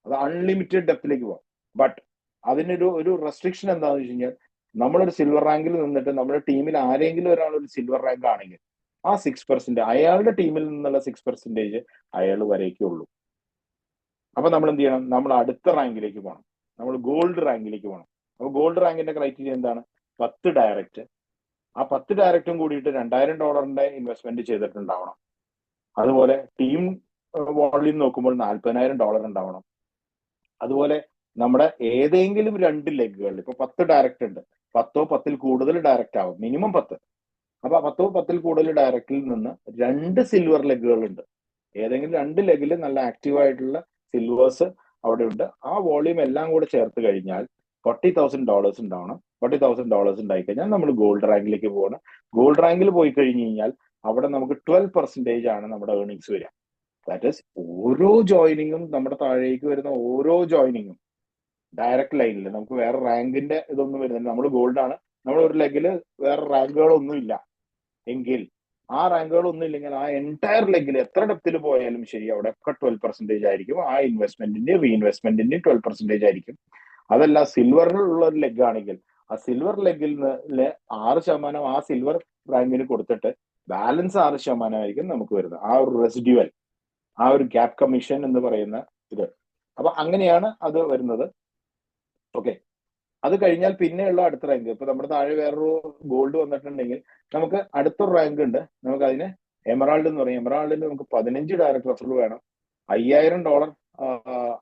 A: അത് അൺലിമിറ്റഡ് ഡെപ്തിലേക്ക് പോകാം. ബട്ട് അതിനൊരു റെസ്ട്രിക്ഷൻ എന്താണെന്ന് വെച്ച് കഴിഞ്ഞാൽ നമ്മളൊരു സിൽവർ റാങ്കിൽ നിന്നിട്ട് നമ്മുടെ ടീമിൽ ആരെങ്കിലും ഒരാൾ ഒരു സിൽവർ റാങ്ക് ആണെങ്കിൽ ആ 6% അയാളുടെ ടീമിൽ നിന്നുള്ള 6% അയാൾ വരേക്കേ ഉള്ളൂ. അപ്പൊ നമ്മൾ എന്ത് ചെയ്യണം? നമ്മൾ അടുത്ത റാങ്കിലേക്ക് പോകണം, നമ്മൾ ഗോൾഡ് റാങ്കിലേക്ക് പോകണം. അപ്പൊ ഗോൾഡ് റാങ്കിന്റെ ക്രൈറ്റീരിയ എന്താണ്? 10 ഡയറക്റ്റ്. ആ 10 ഡയറക്റ്റും കൂടിയിട്ട് $2,000 ഇൻവെസ്റ്റ്മെന്റ് ചെയ്തിട്ടുണ്ടാവണം. അതുപോലെ ടീം വോളിയം നോക്കുമ്പോൾ $40,000 ഉണ്ടാവണം. അതുപോലെ നമ്മുടെ ഏതെങ്കിലും 2 ലെഗുകളിൽ ഇപ്പൊ 10 ഡയറക്റ്റ് ഉണ്ട്, 10ഓ 10ൽ കൂടുതൽ ഡയറക്റ്റ് ആവും, മിനിമം 10. അപ്പൊ 10ഓ 10ൽ കൂടുതൽ ഡയറക്റ്റിൽ നിന്ന് 2 സിൽവർ ലെഗുകൾ ഉണ്ട്. ഏതെങ്കിലും 2 ലെഗിൽ നല്ല ആക്റ്റീവ് ആയിട്ടുള്ള സിൽവേഴ്സ് അവിടെ ഉണ്ട്. ആ വോളിയം എല്ലാം കൂടെ ചേർത്ത് കഴിഞ്ഞാൽ $40,000 ഉണ്ടാവണം. $40,000 ഉണ്ടായി കഴിഞ്ഞാൽ നമ്മൾ ഗോൾഡ് റാങ്കിലേക്ക് പോകണം. ഗോൾഡ് റാങ്കിൽ പോയി കഴിഞ്ഞ് കഴിഞ്ഞാൽ അവിടെ നമുക്ക് 12% ആണ് നമ്മുടെ ഏർണിങ്സ് വരിക. ദാറ്റ് ഈസ് ഓരോ ജോയിനിങ്ങും, നമ്മുടെ താഴേക്ക് വരുന്ന ഓരോ ജോയിനിങ്ങും ഡയറക്റ്റ് ലൈനിൽ നമുക്ക് വേറെ റാങ്കിന്റെ ഇതൊന്നും വരുന്നില്ല. നമ്മൾ ഗോൾഡ് ആണ്, നമ്മൾ ഒരു ലെഗില് വേറെ റാങ്കുകളൊന്നും ഇല്ല. എങ്കിൽ ആ റാങ്കുകൾ ഒന്നും ഇല്ലെങ്കിൽ ആ എൻറ്റയർ ലെഗിൽ എത്ര ഡെപ്തിൽ പോയാലും ശരി അവിടെ ഒക്കെ 12% ആയിരിക്കും. ആ ഇൻവെസ്റ്റ്മെന്റിന്റെ റീഇൻവെസ്റ്റ്മെന്റിന്റെ 12% ആയിരിക്കും. അതല്ല സിൽവറിലുള്ള ഒരു ലെഗ് ആണെങ്കിൽ ആ സിൽവർ ലെഗിൽ നിന്ന് 6% ആ സിൽവർ റാങ്കിന് കൊടുത്തിട്ട് ബാലൻസ് 6% ആയിരിക്കും നമുക്ക് വരുന്നത്. ആ ഒരു റെസിഡ്യുവൽ, ആ ഒരു ഗ്യാപ് കമ്മീഷൻ എന്ന് പറയുന്ന ഇത്. അപ്പൊ അങ്ങനെയാണ് അത് വരുന്നത്. ഓക്കെ, അത് കഴിഞ്ഞാൽ പിന്നെയുള്ള അടുത്ത റാങ്ക്, ഇപ്പൊ നമ്മുടെ താഴെ വേറൊരു ഗോൾഡ് വന്നിട്ടുണ്ടെങ്കിൽ നമുക്ക് അടുത്തൊരു റാങ്ക് ഉണ്ട്, നമുക്ക് അതിന് എമറാൾഡ് എന്ന് പറയും. എമറാൾഡിന് നമുക്ക് 15 ഡയറക്ട് റെഫറൽ വേണം. $5000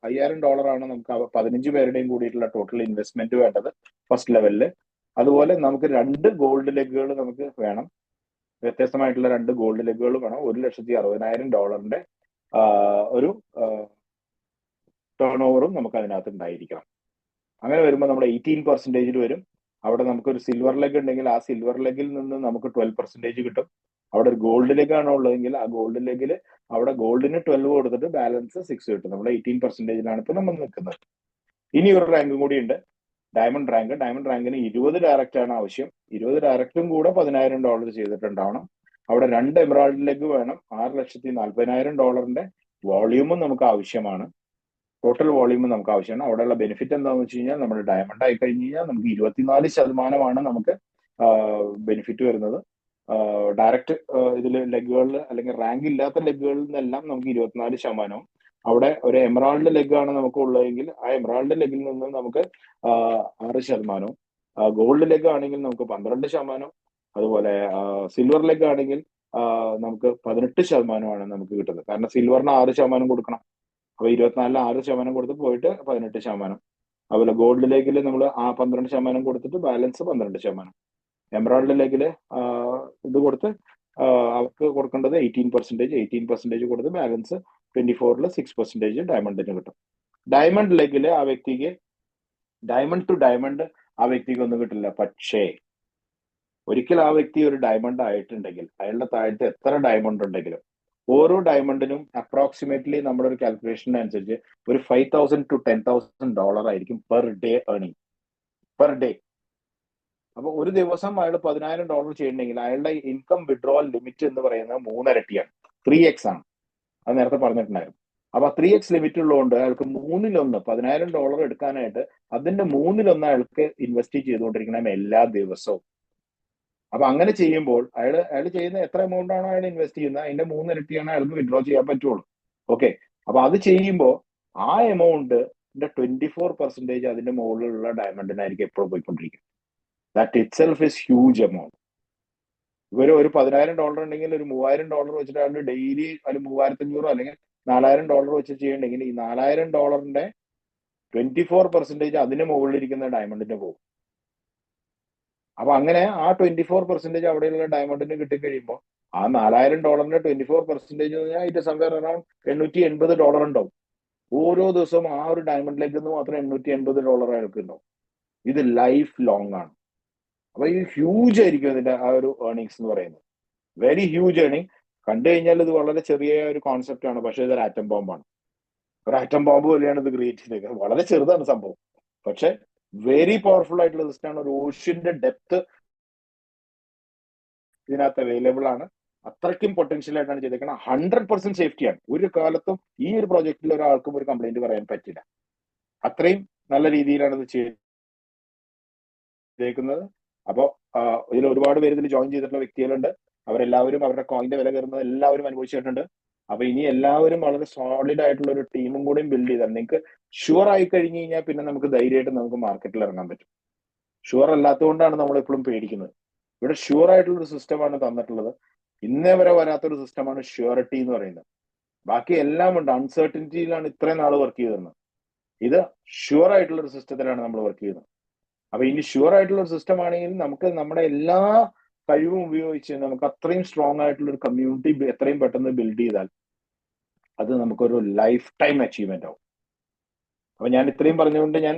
A: $5000 ആണ് നമുക്ക് 15 പേരുടെയും കൂടിയിട്ടുള്ള ടോട്ടൽ ഇൻവെസ്റ്റ്മെന്റ് വേണ്ടത് ഫസ്റ്റ് ലെവലില്. അതുപോലെ നമുക്ക് 2 ഗോൾഡ് ലെഗുകൾ നമുക്ക് വേണം, വ്യത്യസ്തമായിട്ടുള്ള 2 ഗോൾഡ് ലെഗുകൾ വേണം. $1,60,000 ഒരു ടേൺ ഓവറും നമുക്ക് അതിനകത്ത് ഉണ്ടായിരിക്കണം. അങ്ങനെ വരുമ്പോൾ നമ്മൾ 18% വരും. അവിടെ നമുക്കൊരു സിൽവർ ലെഗ് ഉണ്ടെങ്കിൽ ആ സിൽവർ ലെഗിൽ നിന്ന് നമുക്ക് 12% കിട്ടും. അവിടെ ഒരു ഗോൾഡ് ലെഗ് ആണോ ഉള്ളതെങ്കിൽ ആ ഗോൾഡ് ലെഗിൽ അവിടെ ഗോൾഡിന് 12 കൊടുത്തിട്ട് ബാലൻസ് 6 കിട്ടും. നമ്മുടെ 18%ലാണ് ഇപ്പൊ നമ്മൾ നിൽക്കുന്നത്. ഇനി ഒരു റാങ്കും കൂടി ഉണ്ട്, ഡയമണ്ട് റാങ്ക്. ഡയമണ്ട് റാങ്കിന് 20 ഡയറക്റ്റ് ആണ് ആവശ്യം. 20 ഡയറക്റ്റും കൂടെ $10,000 ചെയ്തിട്ടുണ്ടാവണം. അവിടെ 2 എമറാൾഡ് ലെഗ് വേണം. $6,40,000 വോളിയൂമും നമുക്ക് ആവശ്യമാണ്. ടോട്ടൽ വോളിയൂം നമുക്ക് ആവശ്യമാണ്. അവിടെയുള്ള ബെനിഫിറ്റ് എന്താണെന്ന് വെച്ച് കഴിഞ്ഞാൽ നമ്മൾ ഡയമണ്ട് ആയി കഴിഞ്ഞ് കഴിഞ്ഞാൽ നമുക്ക് 24% നമുക്ക് ബെനിഫിറ്റ് വരുന്നത്. ഡയറക്റ്റ് ഇതിൽ ലെഗുകളിൽ അല്ലെങ്കിൽ റാങ്ക് ഇല്ലാത്ത ലെഗുകളിൽ നിന്നെല്ലാം നമുക്ക് 24%. അവിടെ ഒരു എമറാൾഡ് ലെഗ് ആണ് നമുക്ക് ഉള്ളതെങ്കിൽ ആ എമറാൾഡ് ലെഗിൽ നിന്ന് നമുക്ക് 6%. ഗോൾഡ് ലെഗ് ആണെങ്കിൽ നമുക്ക് 12%. അതുപോലെ സിൽവർ ലെഗ് ആണെങ്കിൽ നമുക്ക് 18% നമുക്ക് കിട്ടുന്നത്. കാരണം സിൽവറിന് 6% കൊടുക്കണം. അപ്പൊ 24 6% കൊടുത്ത് പോയിട്ട് 18%. അതുപോലെ ഗോൾഡ് ലെഗിൽ നമ്മൾ ആ 12% കൊടുത്തിട്ട് ബാലൻസ് 12%. എമറാൾഡ് ലെഗില് ഇത് കൊടുത്ത് അവർക്ക് കൊടുക്കേണ്ടത് 18% കൊടുത്ത് ബാലൻസ് 24-ൽ 6% ഡയമണ്ടിന് കിട്ടും. ഡയമണ്ട് ലെഗില് ആ വ്യക്തിക്ക് ഡയമണ്ട് ടു ഡയമണ്ട് ആ വ്യക്തിക്ക് ഒന്നും കിട്ടില്ല. പക്ഷേ ഒരിക്കൽ ആ വ്യക്തി ഒരു ഡയമണ്ട് ആയിട്ടുണ്ടെങ്കിൽ അയാളുടെ താഴത്തെ എത്ര ഡയമണ്ട് ഉണ്ടെങ്കിലും ഓരോ ഡയമണ്ടിനും അപ്രോക്സിമേറ്റ്ലി നമ്മുടെ ഒരു കാൽക്കുലേഷൻ അനുസരിച്ച് ഒരു $5,000 to $10,000 ആയിരിക്കും per day earning, per day. അപ്പൊ ഒരു ദിവസം അയാൾ $10,000 ചെയ്യണമെങ്കിൽ അയാളുടെ ഇൻകം വിഡ്രോവൽ ലിമിറ്റ് എന്ന് പറയുന്നത് 3 ഇരട്ടിയാണ്, 3x ആണ്. അത് നേരത്തെ പറഞ്ഞിട്ടുണ്ടായിരുന്നു. അപ്പൊ 3x ലിമിറ്റ് ഉള്ളതുകൊണ്ട് അയാൾക്ക് 1/3 $10,000 എടുക്കാനായിട്ട് അതിന്റെ 1/3 അയാൾക്ക് ഇൻവെസ്റ്റ് ചെയ്തുകൊണ്ടിരിക്കണം എല്ലാ ദിവസവും. അപ്പൊ അങ്ങനെ ചെയ്യുമ്പോൾ അയാൾ ചെയ്യുന്ന എത്ര എമൗണ്ട് ആണോ അയാൾ ഇൻവെസ്റ്റ് ചെയ്യുന്നത് അതിന്റെ 3 ഇരട്ടിയാണ് അയാൾക്ക് വിഡ്രോ ചെയ്യാൻ പറ്റുള്ളൂ. ഓക്കെ, അപ്പൊ അത് ചെയ്യുമ്പോൾ ആ എമൗണ്ടിന്റെ 24% അതിന്റെ മുകളിലുള്ള ഡയമണ്ടിനായിരിക്കും എപ്പോഴും പോയിക്കൊണ്ടിരിക്കും. That itself is huge amount. ഇവര് ഒരു $10,000 ഉണ്ടെങ്കിൽ ഒരു $3,000 വെച്ചിട്ട് അയാൾ ഡെയിലി ഒരു 3,500 അല്ലെങ്കിൽ $4,000 വെച്ച് ചെയ്യണമെങ്കിൽ ഈ $4,000 24% അതിന് മുകളിലിരിക്കുന്ന ഡയമണ്ടിന് പോകും. അപ്പൊ അങ്ങനെ ആ 24% അവിടെയുള്ള ഡയമണ്ടിന് കിട്ടിക്കഴിയുമ്പോൾ ആ $4,000 24% എന്ന് പറഞ്ഞാൽ ഇത് സംവെയർ അറൌണ്ട് $880 ഉണ്ടാവും. ഓരോ ദിവസവും ആ ഒരു ഡയമണ്ടിലേക്ക് നിന്ന് മാത്രം $880 അയാൾക്ക് ഉണ്ടാവും. ഇത് ലൈഫ് ലോങ് ആണ്. അപ്പൊ ഈ ഹ്യൂജ് ആയിരിക്കും ഇതിന്റെ ആ ഒരു ഏർണിങ്സ് എന്ന് പറയുന്നത്. Very huge earning. കണ്ടു കഴിഞ്ഞാൽ ഇത് വളരെ ചെറിയ ഒരു കോൺസെപ്റ്റ് ആണ്, പക്ഷെ ഇതൊരു ആറ്റം ബോംബാണ്. ഒരു ആറ്റം ബോംബ് പോലെയാണ് ഇത് ക്രിയേറ്റ് ചെയ്തേക്കുന്നത്. വളരെ ചെറുതാണ് സംഭവം, പക്ഷെ വെരി പവർഫുൾ ആയിട്ടുള്ള സിസ്റ്റമാണ്. ഒരു ഓഷ്യന്റെ ഡെപ്ത് ഇതിനകത്ത് അവൈലബിൾ ആണ്. അത്രയ്ക്കും പൊട്ടൻഷ്യൽ ആയിട്ടാണ് ചെയ്തേക്കുന്നത്. 100% സേഫ്റ്റിയാണ്. ഒരു കാലത്തും ഈ ഒരു പ്രോജക്റ്റിൽ ഒരാൾക്കും ഒരു കംപ്ലൈന്റ് പറയാൻ പറ്റില്ല. അത്രയും നല്ല രീതിയിലാണ് ഇത് ചെയ്തേക്കുന്നത്. അപ്പോ ഇതിൽ ഒരുപാട് പേര് ഇതിൽ ജോയിൻ ചെയ്തിട്ടുള്ള വ്യക്തികളുണ്ട്. അവരെല്ലാവരും അവരുടെ കോയിന്റെ വില കയറുന്നത് എല്ലാവരും അനുഭവിച്ചിട്ടുണ്ട്. അപ്പൊ ഇനി എല്ലാവരും വളരെ സോളിഡ് ആയിട്ടുള്ള ഒരു ടീമും കൂടി ബിൽഡ് ചെയ്താൽ നിങ്ങൾക്ക് ഷുവർ ആയി കഴിഞ്ഞു കഴിഞ്ഞാൽ പിന്നെ നമുക്ക് ധൈര്യമായിട്ട് നമുക്ക് മാർക്കറ്റിൽ ഇറങ്ങാൻ പറ്റും. ഷുവർ അല്ലാത്തതുകൊണ്ടാണ് നമ്മൾ എപ്പോഴും പേടിക്കുന്നത്. ഇവിടെ ഷുവർ ആയിട്ടുള്ള ഒരു സിസ്റ്റമാണ് തന്നിട്ടുള്ളത്. ഇന്നേ വരെ വരാത്തൊരു സിസ്റ്റമാണ് ഷ്യൂരിറ്റി എന്ന് പറയുന്നത്. ബാക്കി എല്ലാം ഉണ്ട്, അൺസർട്ടനിറ്റിയിലാണ് ഇത്രയും നാൾ വർക്ക് ചെയ്തിരുന്നത്. ഇത് ഷുവർ ആയിട്ടുള്ള ഒരു സിസ്റ്റത്തിലാണ് നമ്മൾ വർക്ക് ചെയ്യുന്നത്. അപ്പൊ ഇനി ഷുവർ ആയിട്ടുള്ള ഒരു സിസ്റ്റം ആണെങ്കിൽ നമുക്ക് നമ്മുടെ എല്ലാ കഴിവും ഉപയോഗിച്ച് നമുക്ക് അത്രയും സ്ട്രോങ് ആയിട്ടുള്ള ഒരു കമ്മ്യൂണിറ്റി എത്രയും പെട്ടെന്ന് ബിൽഡ് ചെയ്താൽ അത് നമുക്കൊരു ലൈഫ് ടൈം അച്ചീവ്മെന്റ് ആവും. അപ്പൊ ഞാൻ ഇത്രയും പറഞ്ഞുകൊണ്ട് ഞാൻ